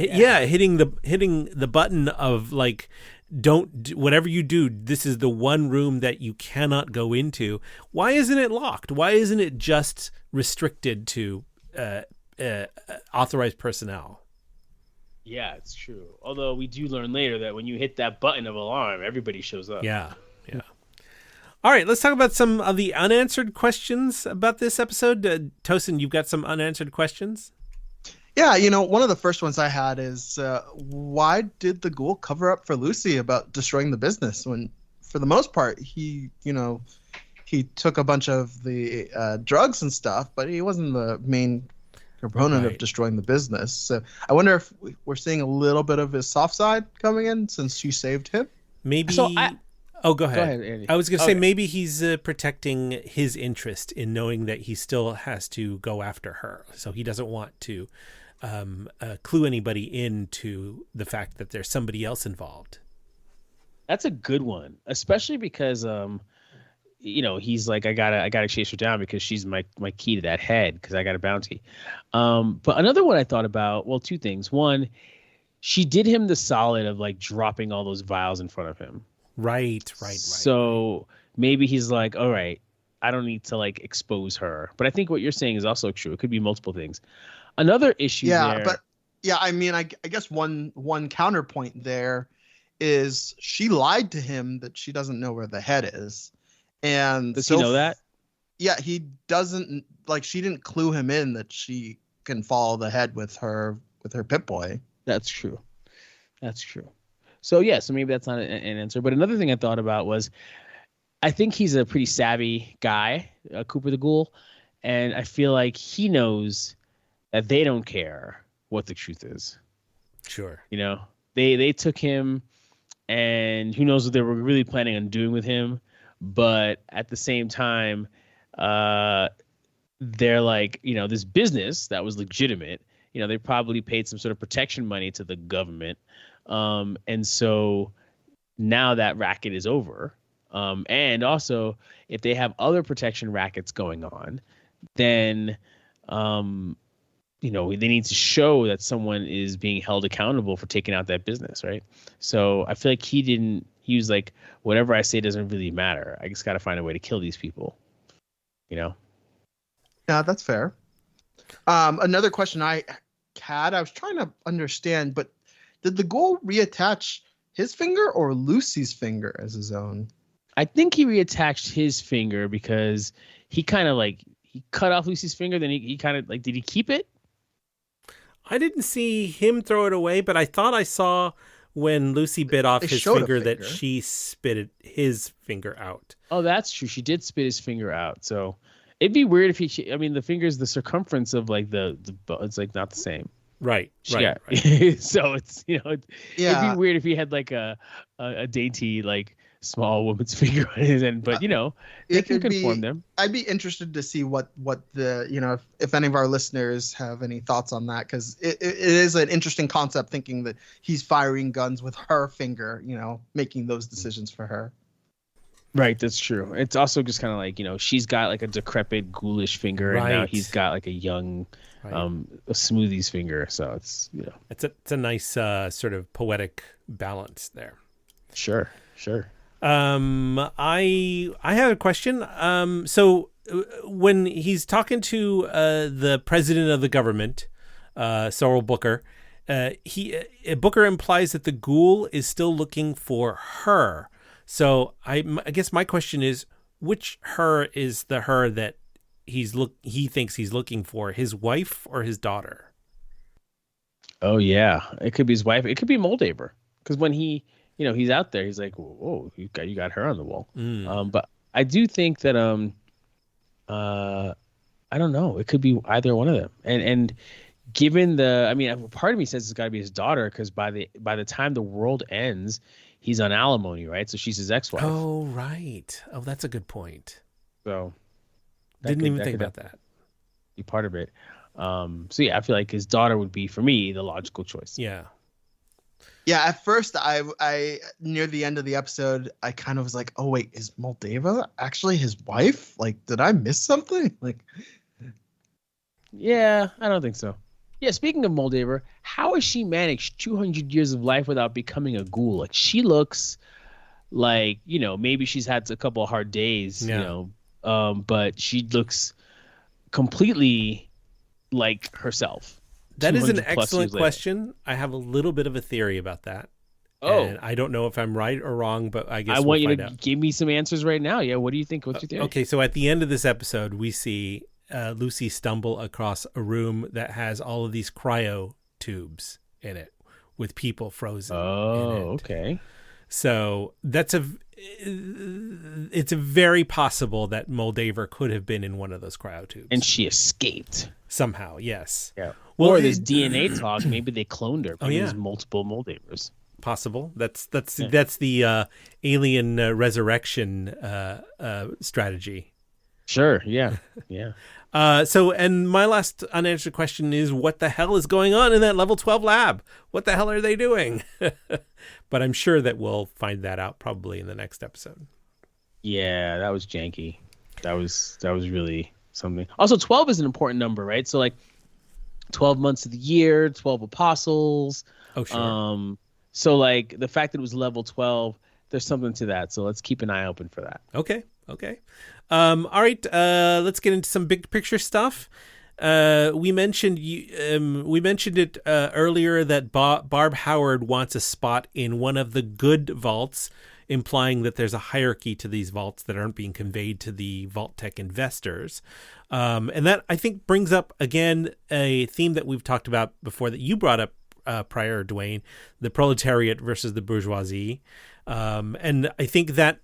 hitting the button of like, don't whatever you do, this is the one room that you cannot go into. Why isn't it locked? Why isn't it just restricted to authorized personnel? Yeah, it's true. Although we do learn later that when you hit that button of alarm, everybody shows up. Yeah. All right, let's talk about some of the unanswered questions about this episode. Tosin, you've got some unanswered questions? Yeah, one of the first ones I had is why did the ghoul cover up for Lucy about destroying the business when, for the most part, he took a bunch of the drugs and stuff, but he wasn't the main proponent of destroying the business. So I wonder if we're seeing a little bit of his soft side coming in since she saved him. Maybe. So go ahead. Go ahead, Andy. I was going to say maybe he's protecting his interest in knowing that he still has to go after her. So he doesn't want to clue anybody into the fact that there's somebody else involved. That's a good one, especially because he's like, I gotta chase her down because she's my key to that head because I got a bounty. But another one I thought about, well, two things. One, she did him the solid of like dropping all those vials in front of him. Right. So maybe he's like, all right, I don't need to like expose her. But I think what you're saying is also true. It could be multiple things. Another issue there. But I mean, I guess one counterpoint there is she lied to him that she doesn't know where the head is. And does he know that? Yeah, he doesn't. Like, she didn't clue him in that she can follow the head with her Pip-Boy. That's true. So so maybe that's not an answer. But another thing I thought about was, I think he's a pretty savvy guy, Cooper the Ghoul, and I feel like he knows that they don't care what the truth is. Sure. They took him, and who knows what they were really planning on doing with him. But at the same time, they're like, this business that was legitimate, they probably paid some sort of protection money to the government. And so now that racket is over. And also, if they have other protection rackets going on, then, they need to show that someone is being held accountable for taking out that business, right? So I feel like he was like, whatever I say doesn't really matter. I just got to find a way to kill these people, Yeah, that's fair. Another question I had, I was trying to understand, but did the ghoul reattach his finger or Lucy's finger as his own? I think he reattached his finger because he kind of like, he cut off Lucy's finger. Then he kind of like, did he keep it? I didn't see him throw it away, but I thought I saw when Lucy bit off his finger that she spit his finger out. Oh, that's true. She did spit his finger out. So it'd be weird if the finger's the circumference of like the it's like not the same. Right. So it's, it'd be weird if he had like a dainty, like small woman's finger on his end, but they can conform them. I'd be interested to see what the if any of our listeners have any thoughts on that, because it is an interesting concept, thinking that he's firing guns with her finger, making those decisions for her. Right, that's true. It's also just kind of like, she's got like a decrepit ghoulish finger, and now he's got like a young a smoothies finger. So it's it's a nice sort of poetic balance there. Sure. I have a question. So when he's talking to the president of the government, Sorrel Booker, Booker implies that the ghoul is still looking for her. So I guess my question is, which her is the her that he thinks he's looking for? His wife or his daughter? Oh yeah, it could be his wife. It could be Moldaver, because when he's out there, he's like, whoa, you got her on the wall. But I do think that I don't know. It could be either one of them. And given part of me says it's got to be his daughter, because by the time the world ends, he's on alimony, right? So she's his ex-wife. Oh, right. Oh, that's a good point. So didn't even think about that. Be part of it. So yeah, I feel like his daughter would be, for me, the logical choice. Yeah. Yeah, at first, I near the end of the episode, I kind of was like, oh, wait, is Moldava actually his wife? Like, did I miss something? Like, Yeah, I don't think so. Yeah, speaking of Moldaver, how has she managed 200 years of life without becoming a ghoul? Like, she looks like, maybe she's had a couple of hard days, Yeah. but she looks completely like herself. That is an 200 plus excellent years later. question. I have a little bit of a theory about that. Oh, And I don't know if I'm right or wrong, but I guess I we'll want you find to out. give me some answers right now. Yeah, what do you think? What's your theory? Okay, so at the end of this episode, we see Lucy stumble across a room that has all of these cryo tubes in it with people frozen in Oh, it. okay. So it's a very possible that Moldaver could have been in one of those cryo tubes. And she escaped. Somehow, yes. Yeah. Well, Or this DNA talk, maybe they cloned her. Maybe yeah. there's multiple Moldavers. Possible. That's the alien resurrection strategy. Sure, yeah. Yeah. And my last unanswered question is, what the hell is going on in that level 12 lab? What the hell are they doing? But I'm sure that we'll find that out probably in the next episode. Yeah, that was janky. That was really something. Also, 12 is an important number, right? So like 12 months of the year, 12 apostles. Oh, sure. So like the fact that it was level 12, there's something to that. So let's keep an eye open for that. Okay. All right. Let's get into some big picture stuff. We mentioned it earlier that Barb Howard wants a spot in one of the good vaults, implying that there's a hierarchy to these vaults that aren't being conveyed to the Vault Tech investors. And that, I think, brings up again a theme that we've talked about before that you brought up prior, Dwayne, the proletariat versus the bourgeoisie. And I think that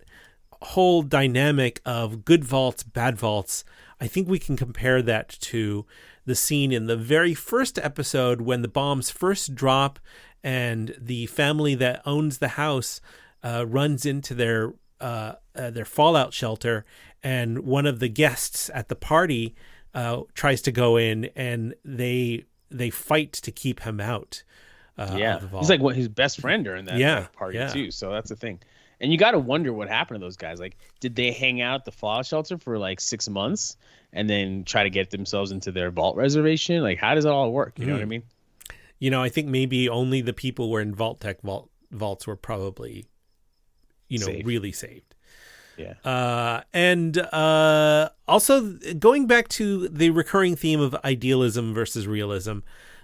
whole dynamic of good vaults, bad vaults, I think we can compare that to the scene in the very first episode when the bombs first drop and the family that owns the house runs into their fallout shelter, and one of the guests at the party tries to go in, and they fight to keep him out. Of the vault. He's like his best friend during that party too. So that's the thing. And you got to wonder what happened to those guys. Like, did they hang out at the fallout shelter for like 6 months and then try to get themselves into their vault reservation? Like, how does it all work? You know what I mean? I think maybe only the people who were in Vault Tech vaults were probably, Safe. really saved. Yeah. And also going back to the recurring theme of idealism versus realism,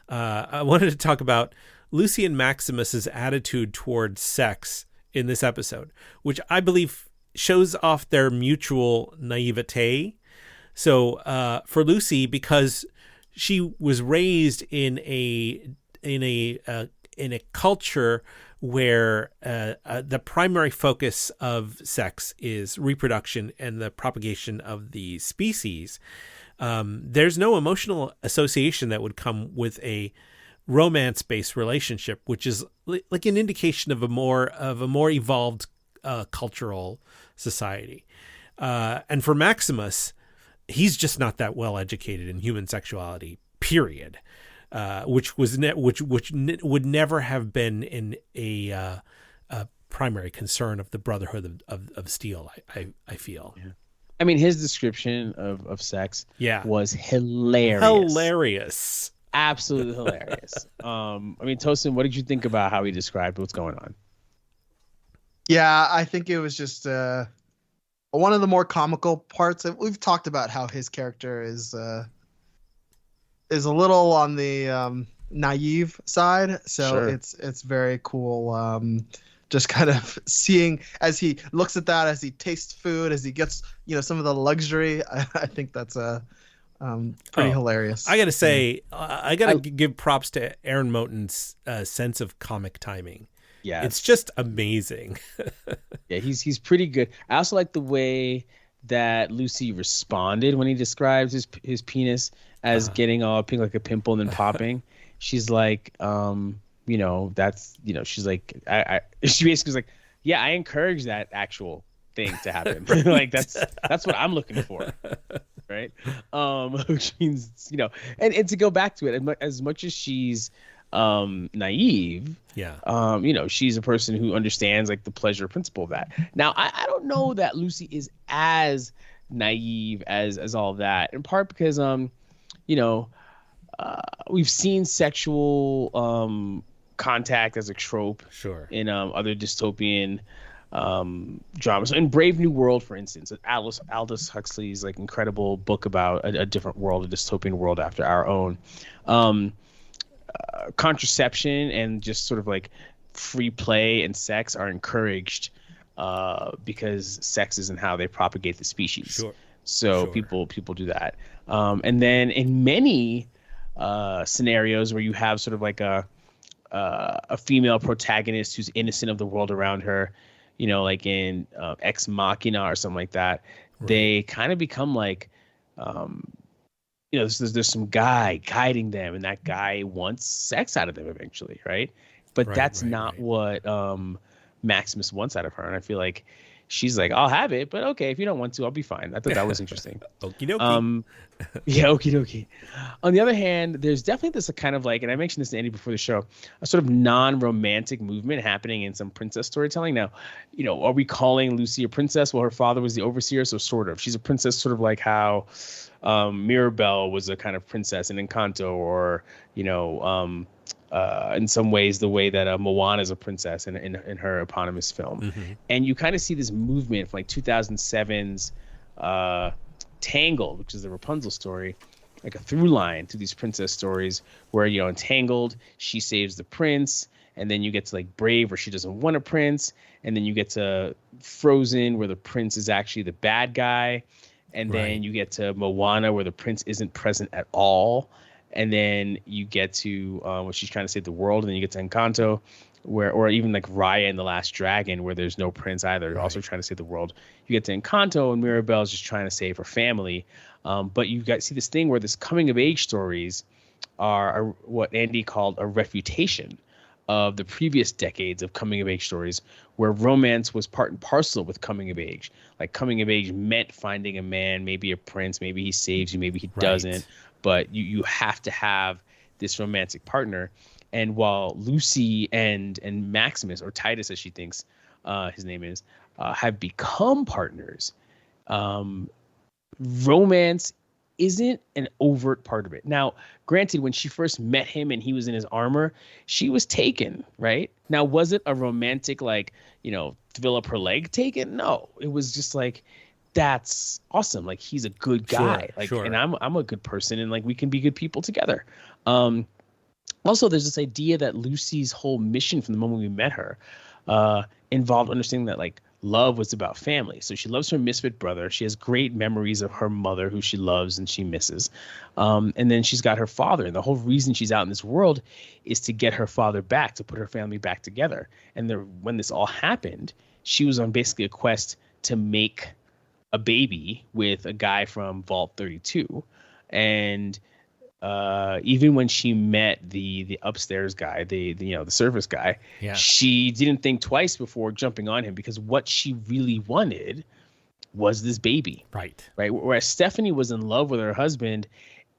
I wanted to talk about Lucy and Maximus's attitude towards sex in this episode, which I believe shows off their mutual naivete. So for Lucy, because she was raised in a culture where the primary focus of sex is reproduction and the propagation of the species, there's no emotional association that would come with a romance-based relationship, which is like an indication of a more evolved cultural society. And for Maximus, he's just not that well educated in human sexuality, period. Which would never have been in a primary concern of the Brotherhood of Steel. I feel. Yeah. I mean, his description of sex was hilarious. Hilarious. Absolutely hilarious. I mean, Tosin, what did you think about how he described what's going on? Yeah, I think it was just one of the more comical parts. We've talked about how his character is a little on the naive side, so Sure. it's very cool. Just kind of seeing as he looks at that, as he tastes food, as he gets some of the luxury. I think that's pretty hilarious. I gotta say, I gotta give props to Aaron Moten's sense of comic timing. Yeah, it's just amazing. Yeah, he's pretty good. I also like the way that Lucy responded when he describes his penis as getting all pink like a pimple and then popping. She's like, that's, she's like, she basically was like, yeah, I encourage that actual thing to happen. Like that's what I'm looking for. Right. Which means, and to go back to it, as much as she's naive, she's a person who understands like the pleasure principle of that. Now, I don't know that Lucy is as naive as all that, in part because you know, we've seen sexual contact as a trope Sure. in other dystopian dramas. In Brave New World, for instance, Aldous Huxley's like incredible book about a different world, a dystopian world after our own. Contraception and just sort of like free play and sex are encouraged because sex isn't how they propagate the species. Sure. So Sure. people do that. And then in many scenarios where you have sort of like a female protagonist who's innocent of the world around her, you know, like in Ex Machina or something like that, they kind of become like, you know, there's some guy guiding them, and that guy wants sex out of them eventually, right? But Right, that's right, not right. what Maximus wants out of her, and I feel like she's like, I'll have it, but okay, if you don't want to, I'll be fine. I thought that was interesting. Okie dokie. Yeah, okie dokie. On the other hand, there's definitely this kind of like, and I mentioned this to Andy before the show, a sort of non-romantic movement happening in some princess storytelling. Now, you know, are we calling Lucy a princess? Well, her father was the overseer, so sort of. She's a princess, sort of like how Mirabelle was a kind of princess in Encanto, or you know, in some ways, the way that Moana is a princess in her eponymous film. And you kind of see this movement from like 2007's Tangled, which is the Rapunzel story, like a through line to these princess stories where, you know, in Tangled, she saves the prince, and then you get to like Brave where she doesn't want a prince, and then you get to Frozen where the prince is actually the bad guy, and then Right. you get to Moana where the prince isn't present at all, and then you get to where she's trying to save the world, and then you get to Encanto where, or even like Raya and the Last Dragon where there's no prince either, also trying to save the world. You get to Encanto and Mirabelle's just trying to save her family. But you got see this thing where this coming of age stories are what Andy called a refutation of the previous decades of coming of age stories, where romance was part and parcel with coming of age. Like coming of age meant finding a man, maybe a prince, maybe he saves you, maybe he doesn't, but you have to have this romantic partner. And while Lucy and Maximus, or Titus as she thinks his name is, have become partners, romance isn't an overt part of it. Now, granted, when she first met him and he was in his armor, she was taken, right? Now, was it a romantic, like, you know, develop her leg taken? No, it was just like, that's awesome. Like, he's a good guy. And I'm a good person, and like we can be good people together. Also, there's this idea that Lucy's whole mission from the moment we met her involved understanding that like love was about family. So she loves her misfit brother. She has great memories of her mother, who she loves and she misses. And then she's got her father. And the whole reason she's out in this world is to get her father back, to put her family back together. And when this all happened, she was on basically a quest to make a baby with a guy from Vault 32. And even when she met the upstairs guy, the you know, the service guy, she didn't think twice before jumping on him, because what she really wanted was this baby. Right. Whereas Stephanie was in love with her husband,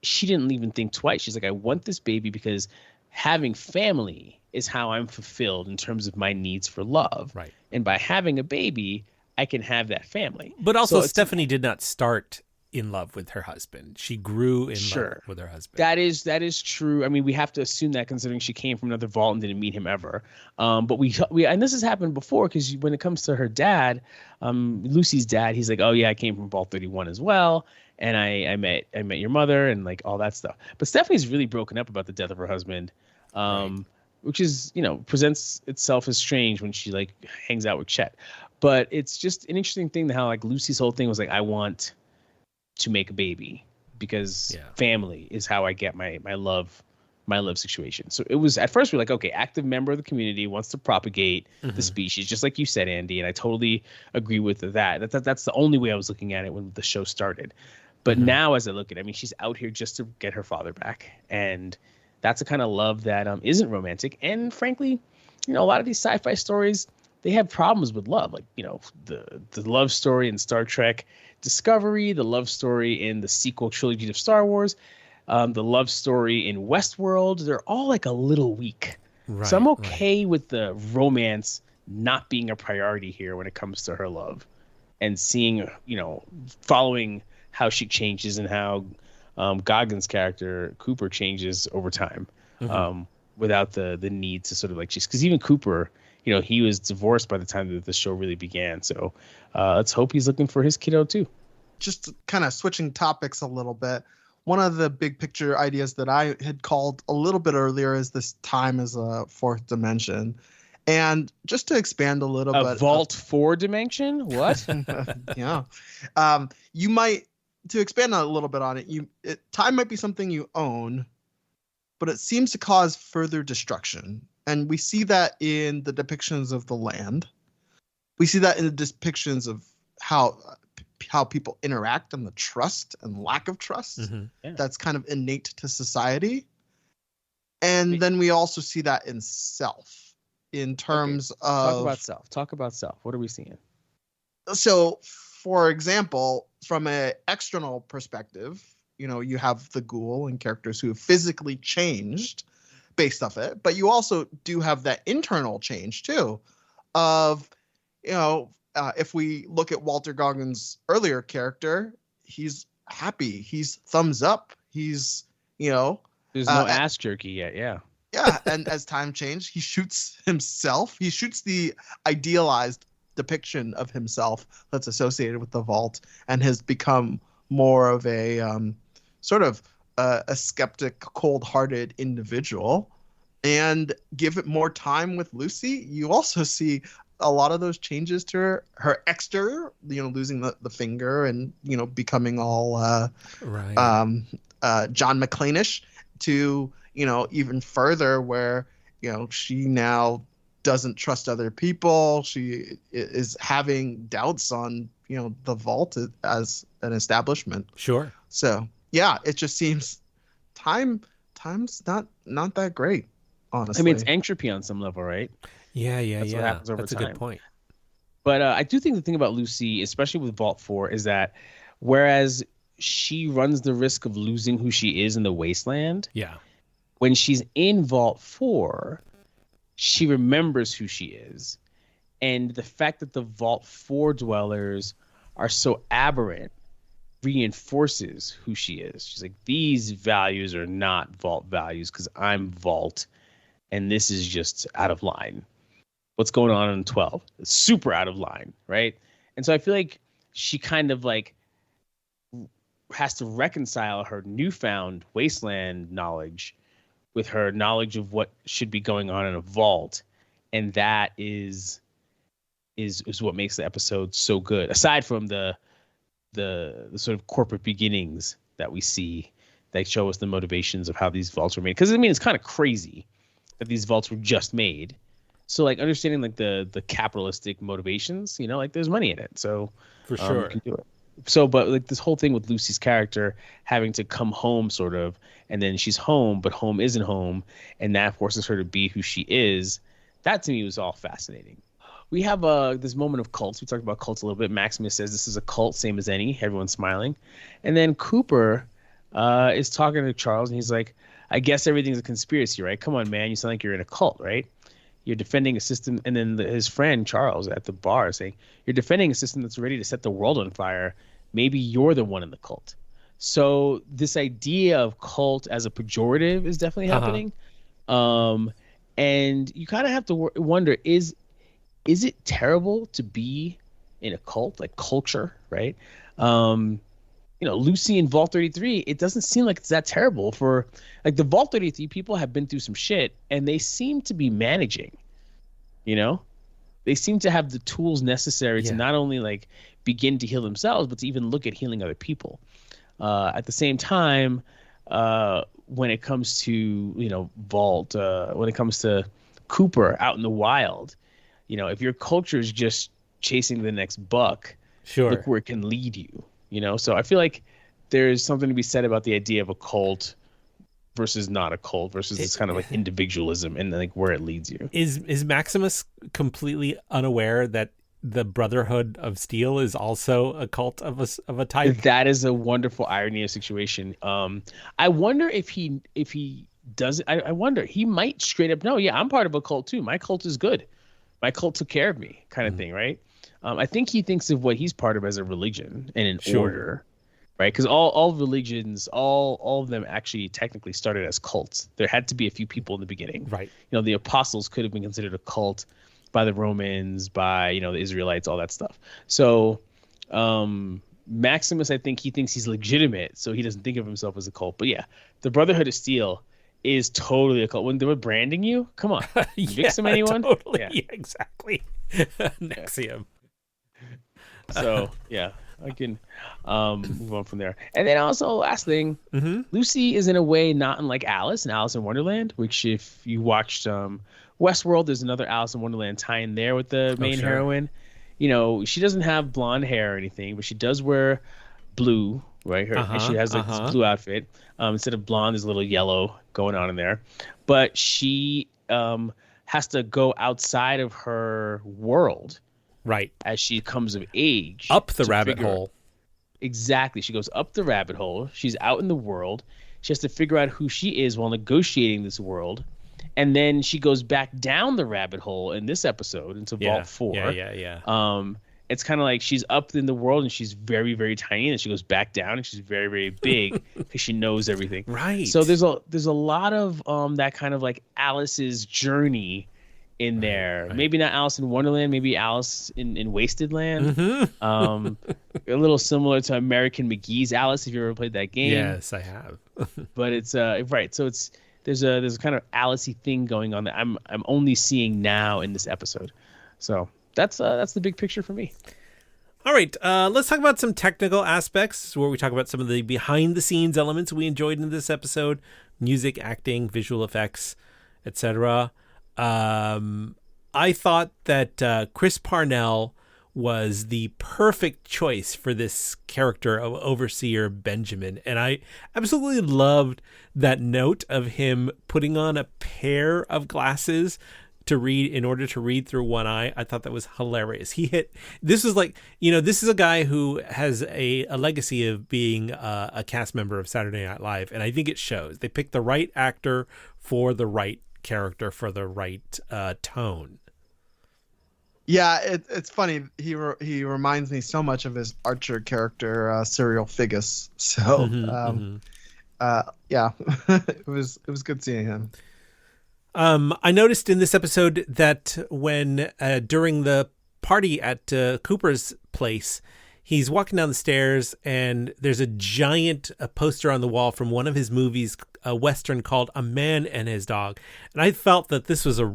she didn't even think twice. She's like, I want this baby because having family is how I'm fulfilled in terms of my needs for love. Right. And by having a baby, I can have that family. But also, Stephanie did not start in love with her husband. She grew in love with her husband. That is true. I mean, we have to assume that, considering she came from another vault and didn't meet him ever. But we and this has happened before, because when it comes to her dad, Lucy's dad, he's like, oh yeah, I came from Vault 31 as well, and I met your mother and like all that stuff. But Stephanie's really broken up about the death of her husband, which is, you know, presents itself as strange when she like hangs out with Chet. But it's just an interesting thing how like Lucy's whole thing was like, I want to make a baby because family is how I get my love situation. So it was, at first we're like, okay, active member of the community, wants to propagate the species, just like you said, Andy, and I totally agree with that. That's the only way I was looking at it when the show started. But now as I look at it, I mean, she's out here just to get her father back, and that's a kind of love that isn't romantic. And frankly, you know, a lot of these sci-fi stories, they have problems with love, like, you know, the love story in Star Trek Discovery, the love story in the sequel trilogy of Star Wars, the love story in Westworld. They're all like a little weak. So I'm okay with the romance not being a priority here when it comes to her love, and seeing, you know, following how she changes and how Goggins' character Cooper changes over time, without the need to sort of like just because even Cooper, he was divorced by the time that the show really began. So let's hope he's looking for his kiddo too. Just kind of switching topics a little bit. One of the big picture ideas that I had called a little bit earlier is this time as a fourth dimension. And just to expand a little bit. A Vault 4 dimension? What? Yeah. You might, to expand a little bit on it, time might be something you own, but it seems to cause further destruction. And we see that in the depictions of the land. We see that in the depictions of how people interact and the trust and lack of trust that's kind of innate to society. And then we also see that in self, in terms of talk about self. What are we seeing? So for example, from an external perspective, you have the ghoul and characters who have physically changed based off it, but you also do have that internal change too of, if we look at Walter Goggins' earlier character, he's happy. He's thumbs up. He's, there's no ass jerky yet. Yeah. Yeah. And as time changed, he shoots himself. He shoots the idealized depiction of himself that's associated with the vault and has become more of a sort of a skeptic, cold-hearted individual. And give it more time with Lucy, you also see a lot of those changes to her exterior, losing the finger and, becoming all John McClane-ish, to, even further where, she now doesn't trust other people. She is having doubts on, the vault as an establishment. Sure. So, yeah, it just seems time's not that great, honestly. I mean, it's entropy on some level, right? Yeah. That's what happens over That's time. a good point. But I do think the thing about Lucy, especially with Vault 4, is that whereas she runs the risk of losing who she is in the wasteland, when she's in Vault 4, she remembers who she is. And the fact that the Vault 4 dwellers are so aberrant reinforces who she is. She's like, these values are not Vault values because I'm Vault, and this is just out of line. What's going on in 12? It's super out of line, right? And so I feel like she kind of like has to reconcile her newfound wasteland knowledge with her knowledge of what should be going on in a vault, and that is what makes the episode so good. Aside from the sort of corporate beginnings that we see that show us the motivations of how these vaults were made, because I mean it's kind of crazy that these vaults were just made. So like understanding like the capitalistic motivations, like there's money in it. So for sure you can do it. So, but like this whole thing with Lucy's character having to come home sort of, and then she's home, but home isn't home. And that forces her to be who she is. That to me was all fascinating. We have this moment of cults. We talked about cults a little bit. Maximus says this is a cult, same as any. Everyone's smiling. And then Cooper is talking to Charles and he's like, I guess everything's a conspiracy, right? Come on, man. You sound like you're in a cult, right? You're defending a system. And then his friend Charles at the bar is saying, you're defending a system that's ready to set the world on fire. Maybe you're the one in the cult. So this idea of cult as a pejorative is definitely happening. And you kind of have to wonder, is it terrible to be in a cult, like culture, right? Lucy in Vault 33, it doesn't seem like it's that terrible for like the Vault 33 people have been through some shit and they seem to be managing, they seem to have the tools necessary to not only like begin to heal themselves, but to even look at healing other people. At the same time, when it comes to, Vault, when it comes to Cooper out in the wild, if your culture is just chasing the next buck, look where it can lead you. So I feel like there's something to be said about the idea of a cult versus not a cult versus this kind of like individualism and like where it leads you. Is Maximus completely unaware that the Brotherhood of Steel is also a cult of a type? That is a wonderful irony of situation. I wonder if he does it. I wonder he might straight up, no, yeah, I'm part of a cult too. My cult is good. My cult took care of me kind of thing, right? I think he thinks of what he's part of as a religion and an order, right? Because all religions, all of them actually technically started as cults. There had to be a few people in the beginning. Right. The apostles could have been considered a cult by the Romans, by the Israelites, all that stuff. So Maximus, I think he thinks he's legitimate, so he doesn't think of himself as a cult. But yeah, the Brotherhood of Steel is totally a cult. When they were branding you, come on, Vixen anyone? Totally. Yeah, exactly. Nexium. So yeah, I can move on from there. And then also, last thing, Lucy is in a way not unlike Alice in Alice in Wonderland, which if you watched Westworld, there's another Alice in Wonderland tie-in there with the main heroine. She doesn't have blonde hair or anything, but she does wear blue, right? And she has this blue outfit. Instead of blonde, there's a little yellow going on in there. But she has to go outside of her world, right, as she comes of age. Up the rabbit hole. Exactly. She goes up the rabbit hole. She's out in the world. She has to figure out who she is while negotiating this world. And then she goes back down the rabbit hole in this episode into Vault 4. Yeah. It's kind of like she's up in the world and she's very, very tiny, and she goes back down and she's very, very big because she knows everything. Right. So there's a lot of that kind of like Alice's journey in there. Right. Maybe not Alice in Wonderland, maybe Alice in Wasted Land. A little similar to American McGee's Alice, if you ever played that game. Yes, I have. But it's right. So there's a kind of Alice-y thing going on that I'm only seeing now in this episode. So that's the big picture for me. All right, let's talk about some technical aspects where we talk about some of the behind-the-scenes elements we enjoyed in this episode: music, acting, visual effects, etc. I thought that Chris Parnell was the perfect choice for this character of Overseer Benjamin. And I absolutely loved that note of him putting on a pair of glasses to read in order to read through one eye. I thought that was hilarious. This is like, this is a guy who has a legacy of being a cast member of Saturday Night Live. And I think it shows. They picked the right actor for the right character for the right tone. Yeah, it's funny. He reminds me so much of his Archer character, Cyril Figgis. So, yeah, it was good seeing him. I noticed in this episode that when during the party at Cooper's place, he's walking down the stairs and there's a giant poster on the wall from one of his movies, a Western called A Man and His Dog. And I felt that this was a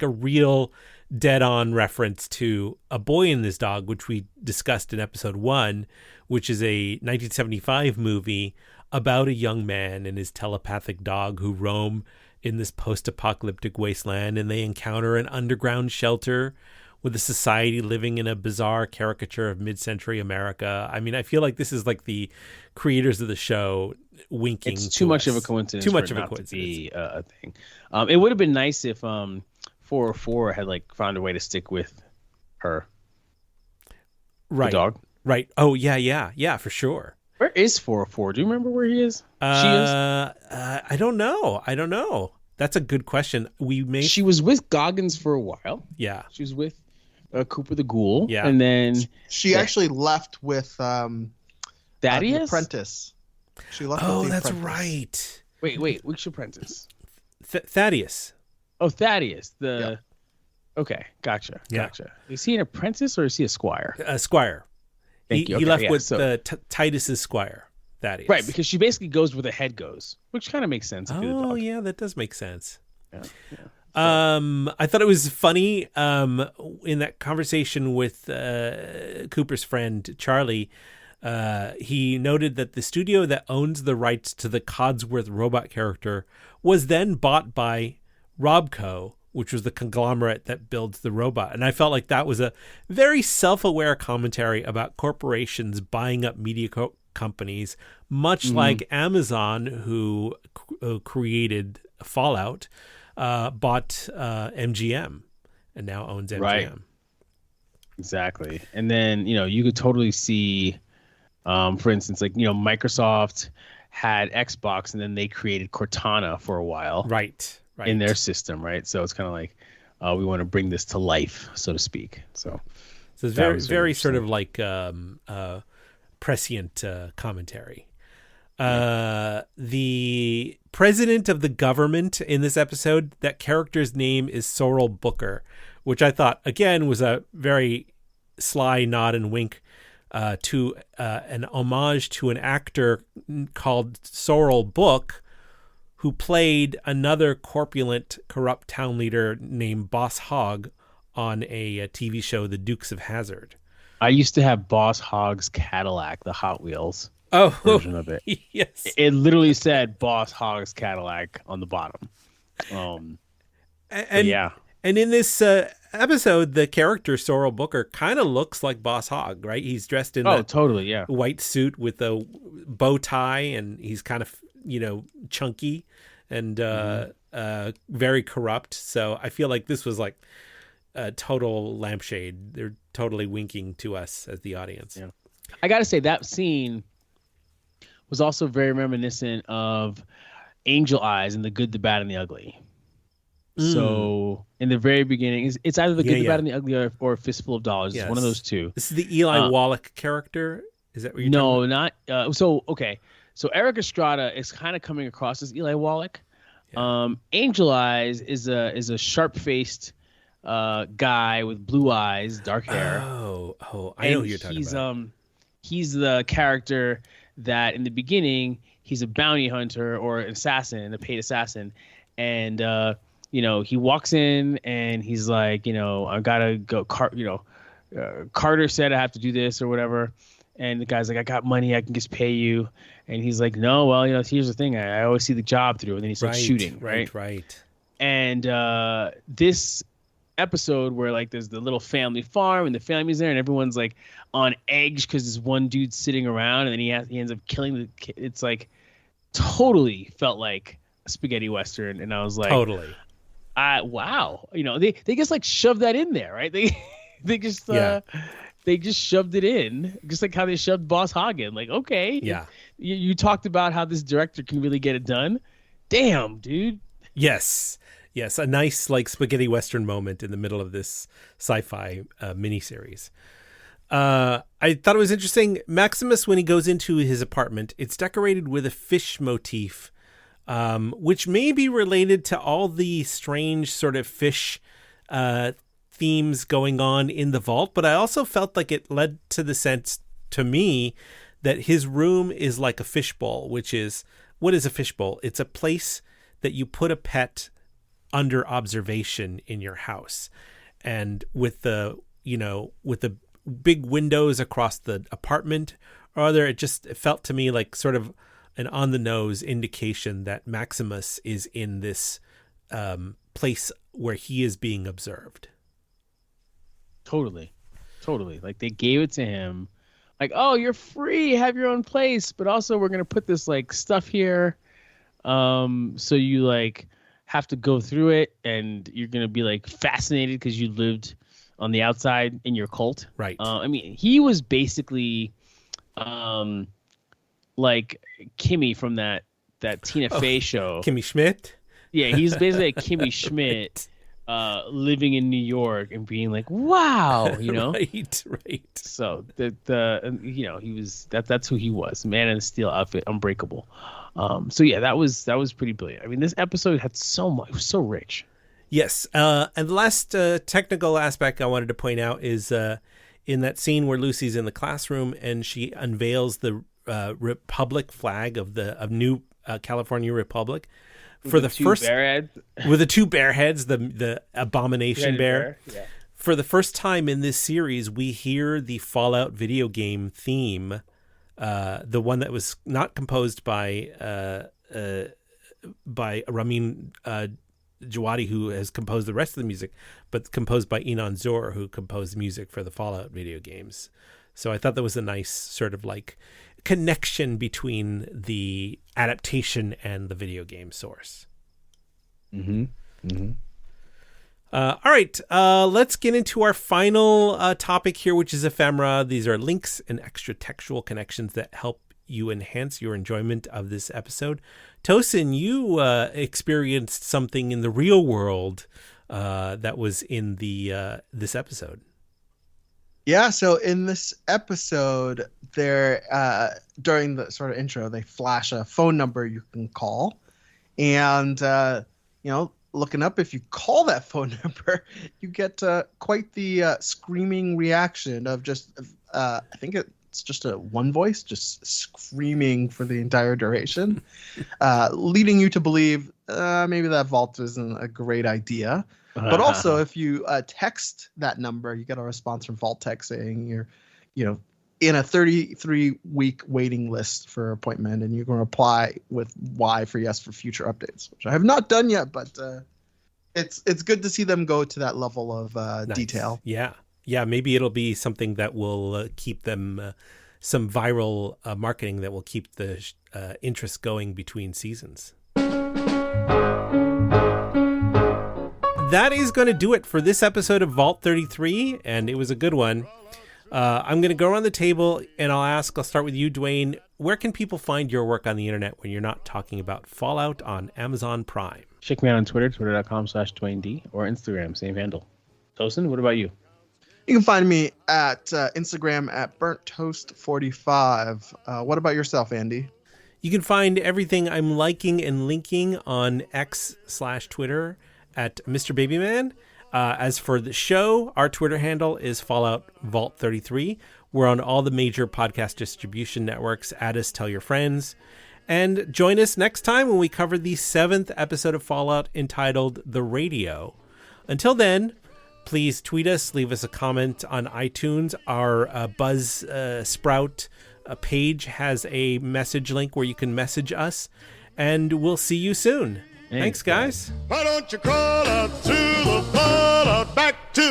real dead-on reference to A Boy and His Dog, which we discussed in episode 1, which is a 1975 movie about a young man and his telepathic dog who roam in this post-apocalyptic wasteland, and they encounter an underground shelter with a society living in a bizarre caricature of mid-century America. I mean, I feel like this is like the creators of the show winking. It's too much of a coincidence. Too much for of it a coincidence. To be a thing. It would have been nice if 404 had like found a way to stick with her. Right. The dog. Right. Oh yeah, for sure. Where is 404? Do you remember where he is? She is? I don't know. That's a good question. She was with Goggins for a while. Yeah. She was with Cooper the Ghoul. Yeah. And then she actually left with Thaddeus? The Apprentice. She left with the that's Apprentice. right. Wait, which apprentice? Thaddeus. Oh, Thaddeus. Yeah. Okay, gotcha. Yeah. Is he an apprentice or is he a squire? Squire. Thank you. He left yeah, with so, Titus's squire. Thaddeus. Right, because she basically goes where the head goes, which kind of makes sense. If you're the dog. Yeah, that does make sense. Yeah. I thought it was funny in that conversation with Cooper's friend Charlie. He noted that the studio that owns the rights to the Codsworth robot character was then bought by Robco, which was the conglomerate that builds the robot. And I felt like that was a very self-aware commentary about corporations buying up media companies, much like Amazon, who created Fallout, bought MGM and now owns MGM. Right. Exactly. And then, you could totally see, for instance, like, Microsoft had Xbox and then they created Cortana for a while. Right. In their system, right? So it's kind of like we want to bring this to life, so to speak. So it's very sort of like prescient commentary. The president of the government in this episode, that character's name is Sorrel Booker, which I thought, again, was a very sly nod and wink to an homage to an actor called Sorrel Book, who played another corpulent, corrupt town leader named Boss Hogg on a TV show, The Dukes of Hazzard. I used to have Boss Hogg's Cadillac, the Hot Wheels version of it. Yes. It literally said Boss Hogg's Cadillac on the bottom. And yeah. And in this episode, the character Sorrel Booker kind of looks like Boss Hogg, right? He's dressed in that totally, yeah, white suit with a bow tie, and he's kind of, chunky and very corrupt. So I feel like this was like a total lampshade. They're totally winking to us as the audience. Yeah. I got to say that scene was also very reminiscent of Angel Eyes and The Good, the Bad, and the Ugly. So in the very beginning, it's either The Good, the Bad, and the Ugly or A Fistful of Dollars. Yes. It's one of those two. This is the Eli Wallach character? Is that what you're talking about? Not. So Eric Estrada is kind of coming across as Eli Wallach. Yeah. Angel Eyes is a sharp-faced guy with blue eyes, dark hair. I know who you're talking about. He's the character that in the beginning he's a bounty hunter or an assassin, a paid assassin, and he walks in and he's like, I gotta go. Carter said I have to do this or whatever, and the guy's like, I got money, I can just pay you, and he's like, no, well, here's the thing, I always see the job through, and then he starts shooting, right. And this episode where like there's the little family farm and the family's there and everyone's like on edge because this one dude's sitting around and then he ends up killing the kid. It's like totally felt like a spaghetti western, and I was like, totally. Wow. They just like shoved that in there, right? They just shoved it in, just like how they shoved Boss Hogg in. Like, okay, yeah. You talked about how this director can really get it done. Damn, dude. Yes, a nice like spaghetti western moment in the middle of this sci-fi miniseries. I thought it was interesting. Maximus, when he goes into his apartment, it's decorated with a fish motif, which may be related to all the strange sort of fish themes going on in the vault. But I also felt like it led to the sense to me that his room is like a fishbowl, which is, what is a fishbowl? It's a place that you put a pet under observation in your house, and with the big windows across the apartment it felt to me like sort of an on the nose indication that Maximus is in this place where he is being observed. Totally like they gave it to him like, oh, you're free, have your own place, but also we're gonna put this like stuff here so you like have to go through it, and you're gonna be like fascinated because you lived on the outside in your cult, right? I mean, he was basically like Kimmy from that Tina Fey show, Kimmy Schmidt. Yeah, he's basically like Kimmy Schmidt living in New York and being like, wow, right. So he was that's who he was, Man in the Steel outfit, unbreakable. So yeah, that was pretty brilliant. I mean, this episode had so much, it was so rich. Yes, and the last technical aspect I wanted to point out is in that scene where Lucy's in the classroom and she unveils the Republic flag of New California Republic for the first with the two bear heads, the abomination bear. Yeah. For the first time in this series, we hear the Fallout video game theme. The one that was not composed by Ramin Djawadi, who has composed the rest of the music, but composed by Enon Zor, who composed music for the Fallout video games. So I thought that was a nice sort of like connection between the adaptation and the video game source. Mm-hmm. Mm-hmm. All right, let's get into our final topic here, which is ephemera. These are links and extra textual connections that help you enhance your enjoyment of this episode. Tosin, you experienced something in the real world that was in the this episode. Yeah, so in this episode, during the sort of intro, they flash a phone number you can call, and looking up, if you call that phone number, you get quite the screaming reaction of just I think it's just a one voice just screaming for the entire duration, leading you to believe maybe that vault isn't a great idea. But also, if you text that number, you get a response from Vault-Tec saying you're, in a 33-week waiting list for appointment, and you can reply with Y for yes for future updates, which I have not done yet, but it's good to see them go to that level of Nice. detail. Yeah. Maybe it'll be something that will keep them some viral marketing that will keep the interest going between seasons. That is going to do it for this episode of Vault 33, and it was a good one. I'm going to go around the table, and I'll start with you, Dwayne. Where can people find your work on the internet when you're not talking about Fallout on Amazon Prime? Check me out on Twitter, twitter.com/DwayneD, or Instagram, same handle. Tosin, what about you? You can find me at Instagram at burnttoast45. What about yourself, Andy? You can find everything I'm liking and linking on X/Twitter at Mr. Babyman. As for the show, our Twitter handle is Fallout Vault 33. We're on all the major podcast distribution networks. Add us, tell your friends. And join us next time when we cover the 7th episode of Fallout entitled The Radio. Until then, please tweet us, leave us a comment on iTunes. Our Buzzsprout page has a message link where you can message us. And we'll see you soon. Thanks, guys. Why don't you call out to the Fallout back to